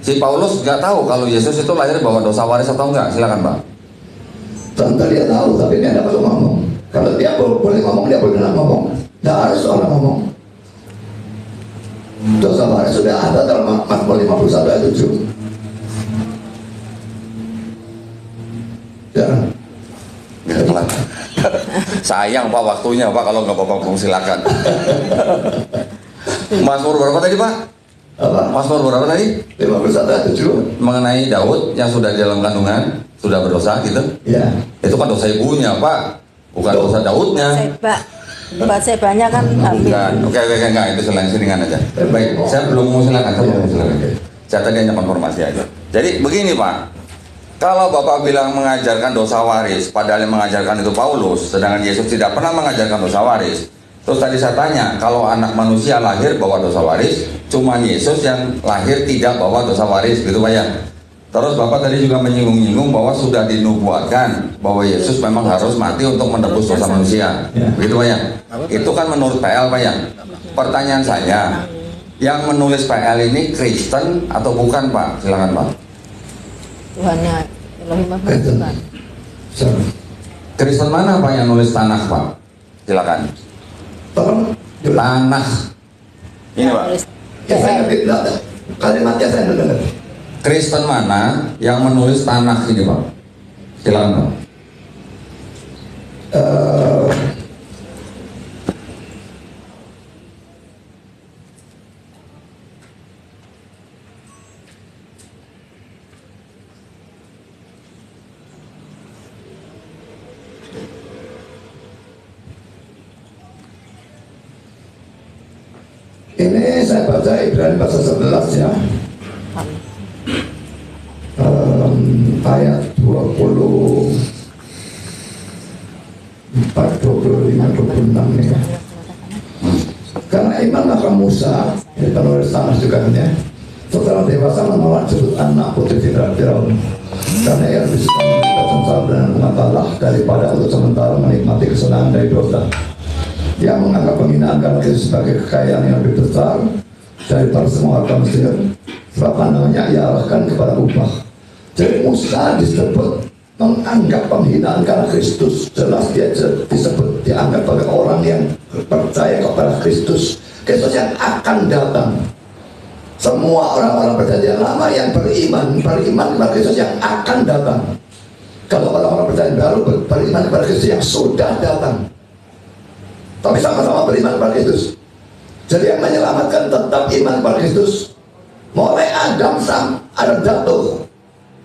Si Paulus nggak tahu kalau Yesus itu lahir bawa dosa waris atau enggak. Silakan, Pak. Tentu dia tahu, tapi dia tidak perlu ngomong. Kalau dia boleh ngomong, dia boleh ngomong. Tidak harus orang ngomong. Dosa waris sudah ada dalam Mazmur 51 ayat 7. Ya. Sayang Pak waktunya Pak, kalau nggak Bapak ngomong silakan. Mazmur berapa tadi, Pak? Apa? Mazmur berapa tadi? 51 ayat 7. Mengenai Daud yang sudah di dalam kandungan sudah berdosa gitu. Ya. Itu kan dosa ibunya, Pak, bukan dosa Daudnya. Batsebanya kan hamil. Bukan. Oke, enggak, itu selingan aja. Baik, saya belum mau silakan, saya belum mau silakan. Saya tadi hanya konfirmasi aja. Jadi begini, Pak. Kalau Bapak bilang mengajarkan dosa waris, padahal yang mengajarkan itu Paulus, sedangkan Yesus tidak pernah mengajarkan dosa waris. Terus tadi saya tanya, kalau anak manusia lahir bawa dosa waris, cuma Yesus yang lahir tidak bawa dosa waris, gitu Pak ya. Terus Bapak tadi juga menyinggung-nyinggung bahwa sudah dinubuatkan bahwa Yesus memang harus mati untuk menebus dosa manusia, begitu Pak ya. Itu kan menurut PL Pak ya. Pertanyaan saya, yang menulis PL ini Kristen atau bukan Pak? Silakan Pak. Tuhannya Elohim Tuhan. Kristen mana Pak yang nulis tanah Pak? Silakan. Tolong. Tanah. Ini Pak. Ya, saya ngerti, tidak ada. Kalimatnya saya tidak dengar. Kristen mana yang menulis tanah ini Pak? Silakan Pak. Ini saya baca Ibrani pasal 11 ya. Ayat 24, 25, 26 ya. Karena iman maka Musa, ini penulis tanah juga kan ya. Setelah dewasa menolak disebut anak putri Firaun. Karena ia lebih suka menderita sengsara dan mengalah daripada untuk sementara menikmati kesenangan dari dosa. Dia menganggap penghinaan karena Kristus sebagai kekayaan yang lebih besar daripada semua harta Mesir, sebab pandangannya ia arahkan kepada upah. Jadi Musa disebut menganggap penghinaan karena Kristus. Jelas dia disebut dianggap sebagai orang yang percaya kepada Kristus yang akan datang. Semua orang-orang perjanjian lama yang beriman kepada Kristus yang akan datang. Kalau orang-orang perjanjian baru beriman kepada Kristus yang sudah datang, tapi sama-sama beriman kepada Kristus. Jadi yang menyelamatkan tetap iman kepada Kristus. Mulai Adam jatuh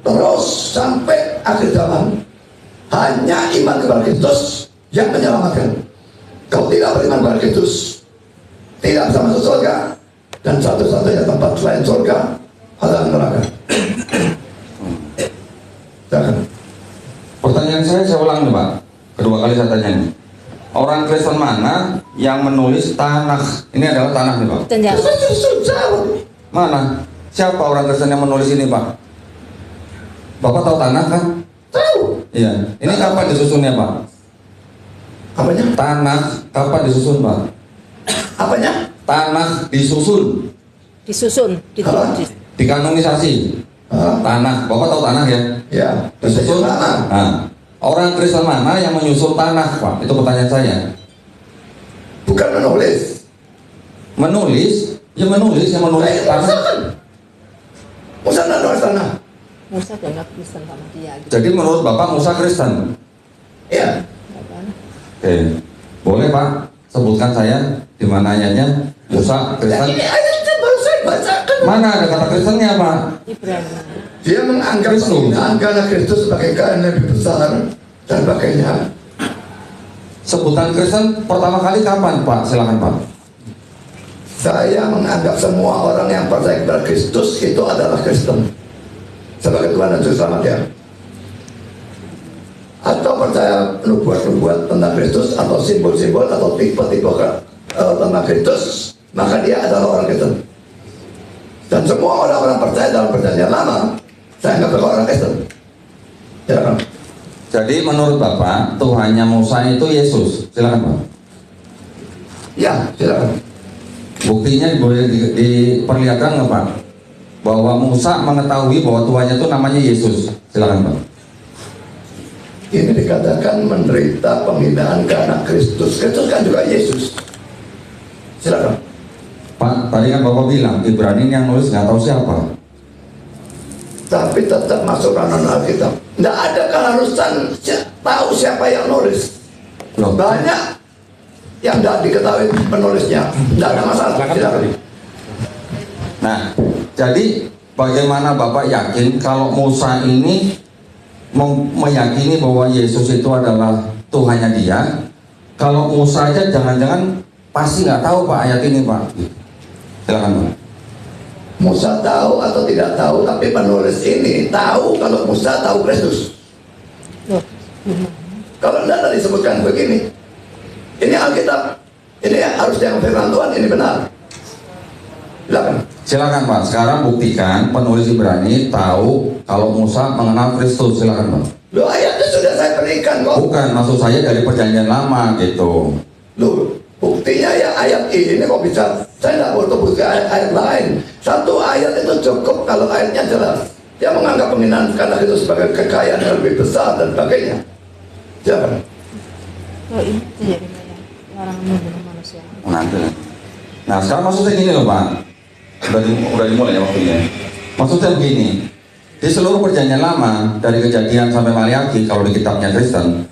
terus sampai akhir zaman, hanya iman kepada Kristus yang menyelamatkan. Kalau tidak beriman kepada Kristus, tidak bisa masuk surga, dan satu-satunya tempat selain surga adalah neraka. Pertanyaan saya ulang nih Pak, kedua kali saya tanya nih. Orang Kristen mana yang menulis Tanakh? Ini adalah Tanakh nih Pak. Mana? Siapa orang Kristen yang menulis ini Pak? Bapak tahu Tanakh kan? Tahu. Iya. Ini kapan disusunnya Pak? Apanya? Tanakh kapan disusun Pak? Apanya? Tanakh disusun. Dikanonisasi. Tanakh. Bapak tahu Tanakh ya? Ya. Disusun. Nah, orang Kristen mana yang menyusun Tanakh Pak? Itu pertanyaan saya. Bukan menulis. Menulis? Ya menulis, yang menulis Tanakh. Musa tidak nulis Tanakh. Musa dianggap Kristen sama dia. Gitu. Jadi menurut Bapak Musa Kristen? Ya. Oke. Boleh Pak sebutkan saya di mana ayatnya Musa Kristen? Ini ayatnya baru saya bacakan. Mana ada kata Kristennya Pak? Ibrani. Dia menganggap penghinaan karena Kristus sebagai kekayaan yang lebih besar dan sebagainya. Sebutan Kristen pertama kali kapan Pak? Silakan Pak. Saya menganggap semua orang yang percaya kepada Kristus itu adalah Kristen sebagai Tuhan dan Juru Selamat dia. Atau percaya nubuat-nubuat tentang Kristus atau simbol-simbol atau tipe-tipe tentang Kristus, maka dia adalah orang Kristen. Dan semua orang-orang percaya dalam perjanjian lama, saya anggap sebagai orang Kristen. Silakan. Jadi menurut Bapak Tuhannya Musa itu Yesus. Silakan Pak. Ya, silakan. Buktinya boleh diperlihatkan nggak Pak? Bahwa Musa mengetahui bahwa Tuhannya itu namanya Yesus. Silakan Pak. Ini dikatakan menderita penghinaan karena Kristus. Kristus kan juga Yesus. Silakan. Pak, tadi kan Bapak bilang Ibrani yang nulis nggak tahu siapa. Tapi tetap masuk kanon Alkitab. Tidak ada keharusan tahu siapa yang nulis. Loh. Banyak yang tidak diketahui penulisnya. Tidak ada masalah. Silakan. Nah, jadi bagaimana Bapak yakin kalau Musa ini meyakini bahwa Yesus itu adalah Tuhannya dia? Kalau Musa aja jangan-jangan pasti nggak tahu Pak ayat ini Pak. Silakan Pak. Musa tahu atau tidak tahu, tapi penulis ini tahu kalau Musa tahu Kristus. Kalau tidak tadi disebutkan begini, ini Alkitab, ini harus yang firman Tuhan, ini benar. Silakan. Silakan Pak. Sekarang buktikan penulis Ibrani tahu kalau Musa mengenal Kristus. Silakan Pak. Loh, ayatnya sudah saya berikan kok. Bukan, maksud saya dari perjanjian lama gitu. Loh, buktinya ya ayat ini kok bisa. Saya tidak butuh bukti ayat lain. Satu ayat itu cukup kalau ayatnya jelas. Dia menganggap penghinaan karena itu sebagai kekayaan yang lebih besar dan sebagainya. Silakan. Oh ini jadi orang membunuh manusia. Nanti. Nah sekarang maksudnya gini loh Pak. Udah dimulai ya waktunya. Maksudnya begini. Di seluruh perjanjian lama dari Kejadian sampai Maliaki kalau di kitabnya Kristen,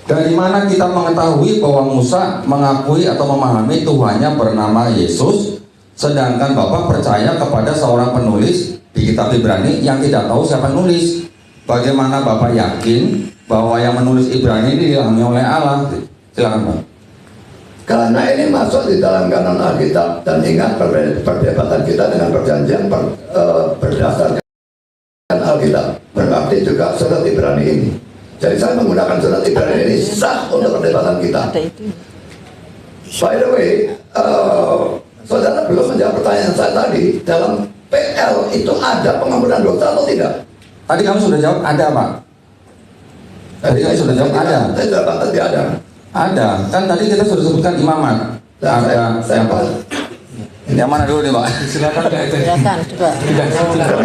dari mana kita mengetahui bahwa Musa mengakui atau memahami Tuhannya bernama Yesus, sedangkan Bapak percaya kepada seorang penulis di kitab Ibrani yang tidak tahu siapa yang nulis? Bagaimana Bapak yakin bahwa yang menulis Ibrani ini diilhami oleh Allah? Silakan Pak. Karena ini masuk di dalam kanon Alkitab, dan ingat perdebatan kita dengan perjanjian berdasarkan Alkitab, berarti juga surat Ibrani ini. Jadi saya menggunakan surat Ibrani ini sah untuk perdebatan kita. By the way, saudara belum menjawab pertanyaan saya tadi. Dalam PL itu ada pengampunan dosa atau tidak? Tadi kamu sudah jawab ada, Pak. Tadi kamu sudah jawab ada. Saya jawab tadi ada. Ada. Kan tadi kita sudah sebutkan imamat. Nah, Ada saya yang mana dulu nih, Pak? Silakan Kak Ete. Silakan juga.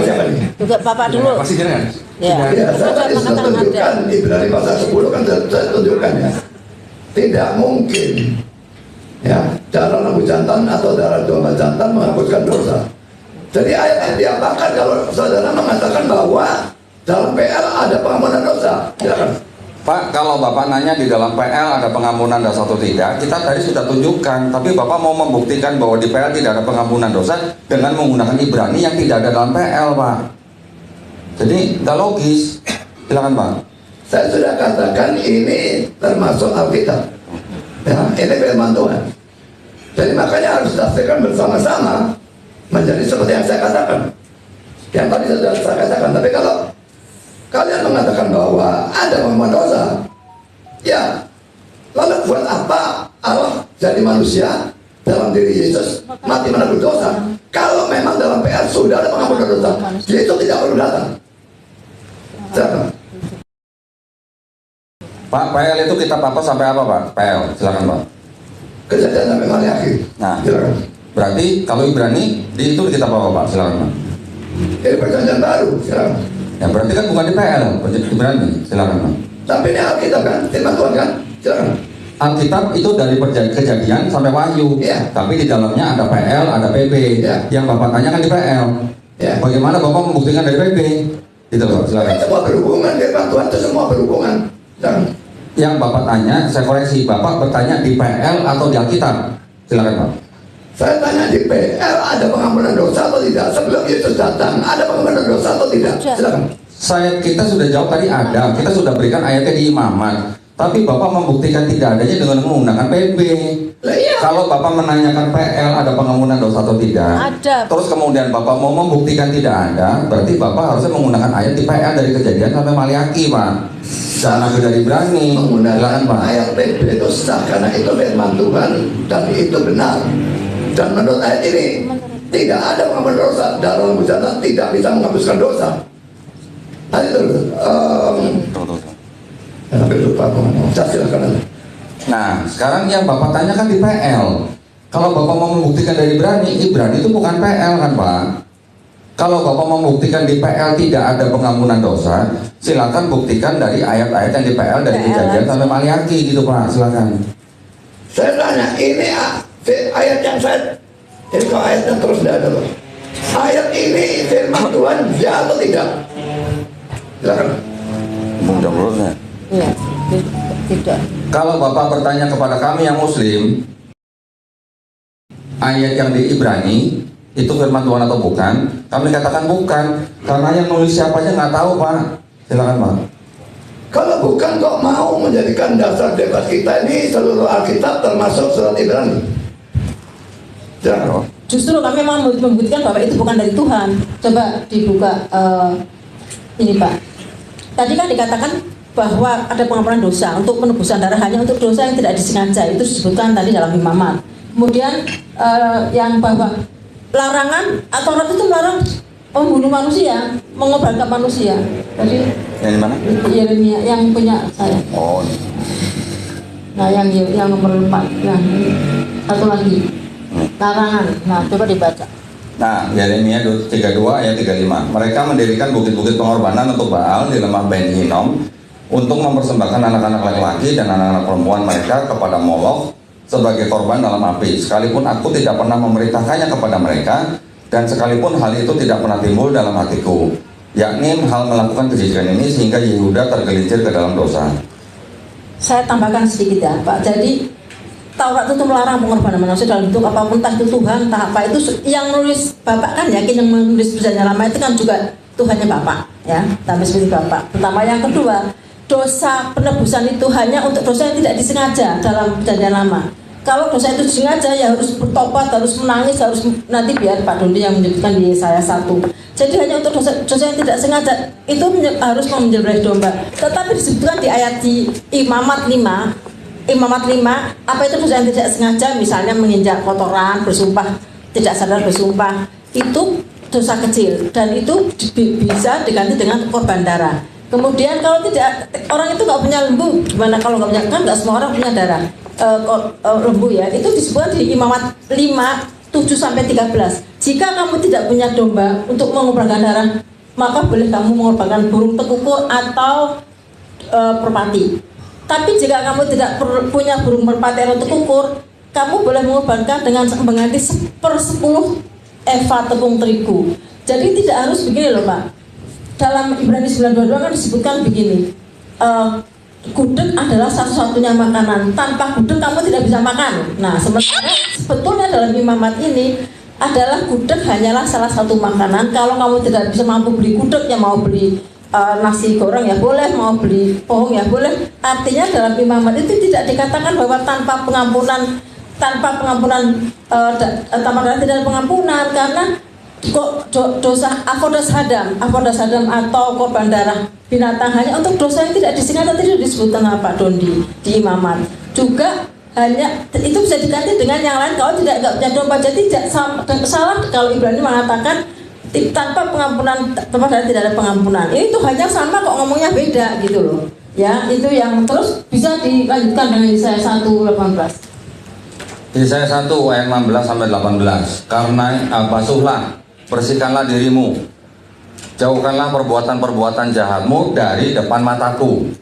siapa nih? Juga Bapak dulu. Masih jangan. Ya. Ya, saya tadi sudah Mengatakan ada. tunjukkan Ibrani pasal 10 kan saya tunjukkan ya. Tidak mungkin ya darah lembu jantan atau darah domba jantan menghapuskan dosa. Jadi ayat yang diapakan kalau saudara mengatakan bahwa dalam PL ada pengampunan dosa? Silakan. Pak, kalau Bapak nanya di dalam PL ada pengampunan dosa atau tidak, kita tadi sudah tunjukkan, tapi Bapak mau membuktikan bahwa di PL tidak ada pengampunan dosa dengan menggunakan Ibrani yang tidak ada dalam PL, Pak. Jadi, nggak logis. Silakan, Pak. Saya sudah katakan ini termasuk Alkitab. Ya, ini firman Tuhan. Jadi makanya harus ditafsirkan bersama-sama menjadi seperti yang saya katakan. Yang tadi sudah saya katakan. Tapi kalau kalian mengatakan bahwa ada pengampunan dosa, ya, lalu buat apa Allah jadi manusia dalam diri Yesus mati menebus dosa? Kalau memang dalam PL sudah ada pengampunan dosa, Yesus tidak perlu datang. Silakan. Pak, PL itu kitab apa sampai apa, Pak? PL, silakan, Pak. Kejadian sampai Maliaki. Nah, Silakan. berarti kalau Ibrani itu di kitab apa, Pak? Silakan, Pak. Ini perjanjian baru. Silakan. Ya, berarti kan bukan di PL, Ibrani. Silakan, Pak. Tapi ini Alkitab kan, firman Tuhan kan, silakan. Alkitab itu dari Kejadian sampai Wahyu, Iya. tapi di dalamnya ada PL, ada PB. Iya. Yang Bapak tanya kan di PL. Ya. Bagaimana Bapak membuktikan dari PB? Itu Pak, silakan. Semua berhubungan, firman Tuhan itu semua berhubungan. Silakan. Yang Bapak tanya, saya koreksi, Bapak bertanya di PL atau di Alkitab? Silakan, Pak. Saya tanya di PL ada pengampunan dosa atau tidak? Sebelum Yesus datang, ada pengampunan dosa atau tidak? Silakan. Kita sudah jawab tadi ada, kita sudah berikan ayatnya di imamat. Tapi Bapak membuktikan tidak adanya dengan menggunakan PB. Lah iya. Kalau Bapak menanyakan PL ada pengampunan dosa atau tidak, Ada. terus kemudian Bapak mau membuktikan tidak ada, berarti Bapak harusnya menggunakan ayat di PL dari Kejadian sampai Maliaki, Pak. Jangan ambil dari Ibrani. Silakan, Menggunakan Pak. ayat PB itu sah karena itu firman Tuhan dan itu benar. Dan menurut ayat ini tidak ada pengampunan dosa. Dalam bujana tidak bisa menghapuskan dosa. Nah itu hampir lupa aku ngomong. Silakan. Nah, sekarang yang Bapak tanyakan di PL. Kalau Bapak mau membuktikan dari Ibrani itu bukan PL kan, Pak? Kalau Bapak mau membuktikan di PL tidak ada pengampunan dosa, silakan buktikan dari ayat-ayat yang di PL dari Kejadian sampai Maliaki gitu, Pak. Silakan. Saya tanya, ini ayat yang saya, ini kok ayatnya terus tidak ada, Pak? Ayat ini firman Tuhan ya atau tidak? Silakan. Mudah-mudahan. Iya. Tidak. Kalau Bapak bertanya kepada kami yang Muslim, ayat yang di Ibrani itu firman Tuhan atau bukan? Kami katakan bukan, karena yang nulis siapa aja nggak tahu, Pak. Silakan, Pak. Kalau bukan kok mau menjadikan dasar debat kita ini seluruh Alkitab termasuk surat Ibrani? Silakan. Justru kami mau membuktikan bahwa itu bukan dari Tuhan. Coba dibuka ini, Pak. Tadi kan dikatakan bahwa ada pengampunan dosa untuk penebusan darah hanya untuk dosa yang tidak disengaja, itu disebutkan tadi dalam imamat. Kemudian yang bahwa larangan atau Taurat itu melarang membunuh manusia, mengobrolkan manusia. Jadi Yang di mana? Yeremia yang punya saya. Oh, Nah, yang nomor 4. Nah, satu lagi. Larangan. Nah, coba dibaca. nah, Yeremia 32 ayat 35. Mereka mendirikan bukit-bukit pengorbanan untuk Baal di lembah Ben Hinnom untuk mempersembahkan anak-anak laki-laki dan anak-anak perempuan mereka kepada Molok sebagai korban dalam api. Sekalipun aku tidak pernah memerintahkannya kepada mereka, dan sekalipun hal itu tidak pernah timbul dalam hatiku, yakni hal melakukan kejijikan ini sehingga Yehuda tergelincir ke dalam dosa. Saya tambahkan sedikit ya, Pak. Jadi Taurat itu melarang pengorbanan manusia dalam bentuk apapun, entah itu Tuhan, entah apa. Itu yang nulis Bapak kan yakin, yang menulis Perjanjian Lama itu kan juga Tuhannya Bapak, ya, tapi seperti Bapak. Pertama, yang kedua, dosa penebusan itu hanya untuk dosa yang tidak disengaja dalam Perjanjian Lama. Kalau dosa itu disengaja ya harus bertobat, harus menangis, harus nanti biar Pak Dondi yang menyebutkan di Yesaya 1. Jadi hanya untuk dosa yang tidak sengaja itu harus menyembelih domba. Tetapi disebutkan di ayat di Imamat 5 imamat 5, apa itu dosa yang tidak sengaja, misalnya menginjak kotoran, bersumpah, tidak sadar bersumpah, itu dosa kecil dan itu bisa diganti dengan korban darah. Kemudian kalau tidak, orang itu nggak punya lembu, gimana kalau nggak punya, kan nggak semua orang punya darah lembu ya, itu disebut di imamat 5, 7-13. Jika kamu tidak punya domba untuk mengorbankan darah, maka boleh kamu mengorbankan burung tekukur atau merpati. Tapi jika kamu tidak punya burung merpati atau tekukur, kamu boleh mengorbankan dengan mengganti 1/10 eva tepung terigu. Jadi tidak harus begini loh Pak. Dalam Ibrani 9:22 kan disebutkan begini, gudeg adalah satu-satunya makanan. Tanpa gudeg kamu tidak bisa makan. Nah, sementara sebetulnya dalam imamat ini adalah gudeg hanyalah salah satu makanan. Kalau kamu tidak bisa mampu beli gudeg, ya mau beli nasi goreng ya boleh, mau beli pohong ya boleh. Artinya dalam imamat itu tidak dikatakan bahwa tanpa pengampunan tidak ada pengampunan, karena dosa avodas hadam atau korban darah binatang hanya untuk dosa yang tidak disini atau tidak disebutkan Pak Dondi di imamat. Juga hanya itu bisa diganti dengan yang lain kalau tidak punya domba. Jadi salah kalau Ibrani mengatakan tanpa pengampunan, tidak ada pengampunan. Itu hanya sama kok, ngomongnya beda gitu loh. Ya, itu yang terus bisa dilanjutkan dengan Yesaya 1:18. Yesaya 1 ayat 16-18. Karena basuhlah, bersihkanlah dirimu, jauhkanlah perbuatan-perbuatan jahatmu dari depan mataku.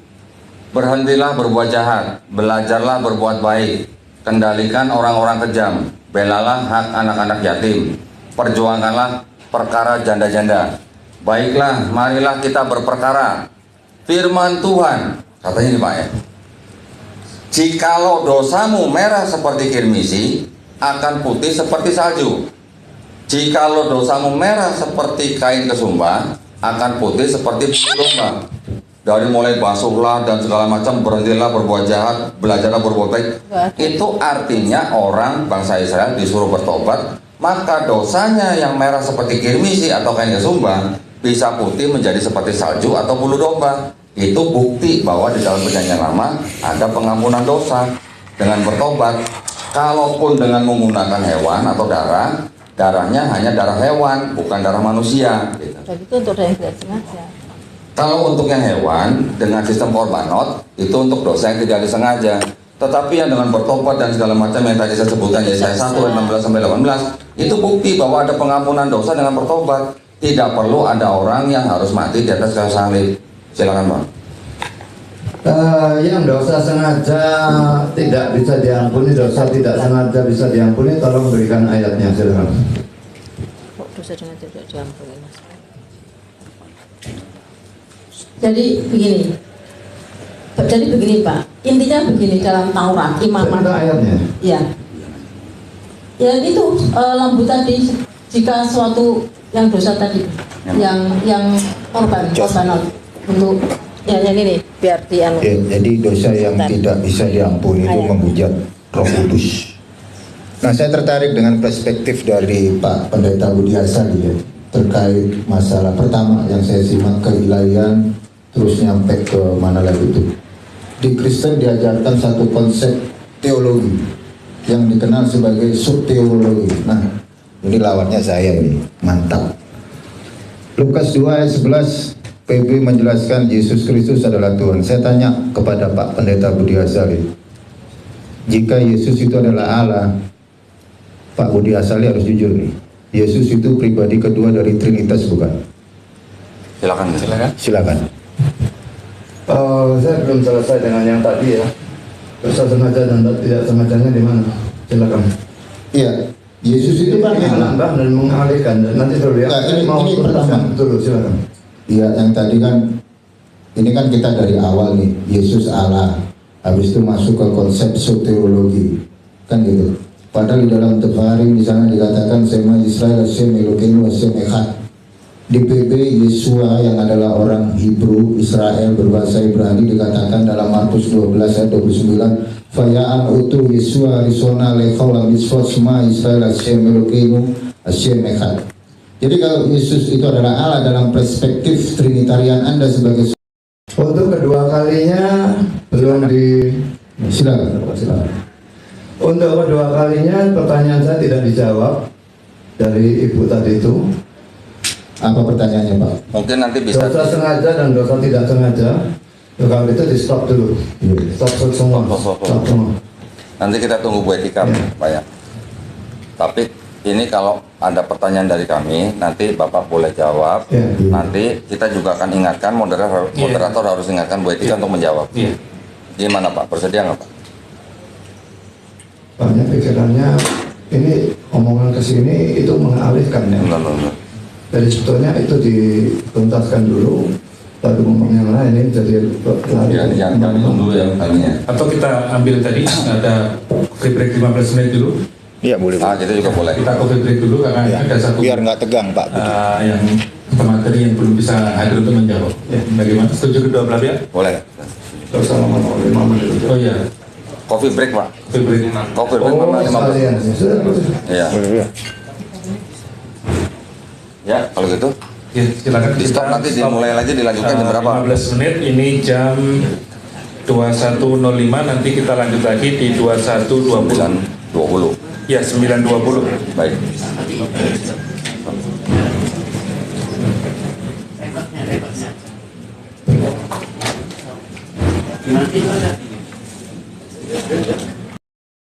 Berhentilah berbuat jahat, belajarlah berbuat baik, kendalikan orang-orang kejam, belalah hak anak-anak yatim, perjuangkanlah perkara janda-janda. Baiklah, marilah kita berperkara. Firman Tuhan, katanya ini Pak ya, jikalau dosamu merah seperti kirmisi, akan putih seperti salju. Jikalau dosamu merah seperti kain kesumba, akan putih seperti bulu domba. Dari mulai basuhlah dan segala macam, berhentilah berbuat jahat, belajarlah berbuat baik. Itu artinya orang bangsa Israel disuruh bertobat, maka dosanya yang merah seperti kirmisi atau kain kesumba bisa putih menjadi seperti salju atau bulu domba. Itu bukti bahwa di dalam perjanjian lama ada pengampunan dosa dengan bertobat. Kalaupun dengan menggunakan hewan atau darahnya hanya darah hewan, bukan darah manusia gitu. Dan itu untuk yang tidak sengaja. Kalau untuk yang hewan dengan sistem korbanot itu untuk dosa yang tidak disengaja. Tetapi yang dengan bertobat dan segala macam yang tadi saya sebutkan Yesaya 1 ayat 16-18 itu bukti bahwa ada pengampunan dosa dengan bertobat. Tidak perlu ada orang yang harus mati di atas kayu salib. Silakan Pak. Yang dosa sengaja tidak bisa diampuni, dosa tidak sengaja bisa diampuni, tolong berikan ayatnya, silakan. Kok dosa sengaja tidak diampuni Mas? Jadi begini Pak, intinya begini dalam Taurat imamat. Ayatnya. Ya. Ya itu lembu tadi, jika suatu yang dosa tadi, yang korbanot untuk yang ini biar dianu. Ya, jadi dosa yang tidak bisa diampuni itu menghujat Roh Kudus. Nah, saya tertarik dengan perspektif dari Pak Pendeta Budi Asali ya, terkait masalah pertama yang saya simak keilahian, terus nyampe ke mana lagi itu. Di Kristen diajarkan satu konsep teologi yang dikenal sebagai subteologi. Nah, ini lawannya saya ini, mantap. Lukas 2 ayat 11, PB menjelaskan Yesus Kristus adalah Tuhan. Saya tanya kepada Pak Pendeta Budi Asali, jika Yesus itu adalah Allah, Pak Budi Asali harus jujur nih, Yesus itu pribadi kedua dari Trinitas bukan? Silakan. Saya belum selesai dengan yang tadi ya. Dosa sengaja dan tidak sengajanya di mana? Silakan. Iya, Yesus itu kan menambah dan mengalihkan. Dan nanti dulu ya. Nah, ini pertama. Dulu silakan. Iya, yang tadi kan ini kan kita dari awal nih, Yesus Allah, habis itu masuk ke konsep soteriologi, kan gitu. Padahal di dalam Tefarim di sana dikatakan Sema Israel Hashem Elokeinu Hashem Echad. Di PB Yesua yang adalah orang Hebrew Israel berbahasa Ibrani dikatakan dalam Markus 12 ayat 29, Fayaan utu Yesua risona lechol mitzvot Shema Israel Hashem Elokeinu Hashem Echad. Jadi kalau Yesus itu adalah Allah dalam perspektif Trinitarian Anda sebagai untuk kedua kalinya belum Silakan. Untuk kedua kalinya pertanyaan saya tidak dijawab dari ibu tadi itu. Apa pertanyaannya, Pak? Mungkin nanti bisa Dosa sengaja dan dosa tidak sengaja. Ya, kalau itu di stop dulu. Stop semua. Stop semua. nanti kita tunggu Bu Etika, Pak ya. Tapi ini kalau ada pertanyaan dari kami, nanti Bapak boleh jawab. Ya. Nanti kita juga akan ingatkan moderator harus ingatkan Bu Etika untuk menjawab. Iya. Gimana Pak? Bersedia nggak Pak? Banyak pikirannya ini omongan ke sini itu mengalihkan ya. Benar. Jadi sebetulnya itu dituntaskan dulu, baru ngomong yang lain ini jadi lari. Ya, yang kami tunggu yang tadinya. Atau kita ambil tadi ada coffee break 15 menit dulu. Iya boleh. Ah, gitu juga boleh. Kita coffee break dulu karena Ya, ada satu biar nggak tegang Pak. yang materi yang belum bisa hadir untuk menjawab. Ya, bagaimana? Setuju kedua belah pihak? Boleh. Terus sama 5 menit. Oh iya, Coffee break Pak. coffee break. Coffee break Oh, 15. sekalian. Sudah. Iya. Iya. Ya, kalau gitu Ya, silakan. di stop, nanti dimulai lagi, dilanjutkan jam berapa? 15 menit, ini jam 21.05, nanti kita lanjut lagi di 21.20. 9.20. Ya, 9.20. Baik. Gimana sih?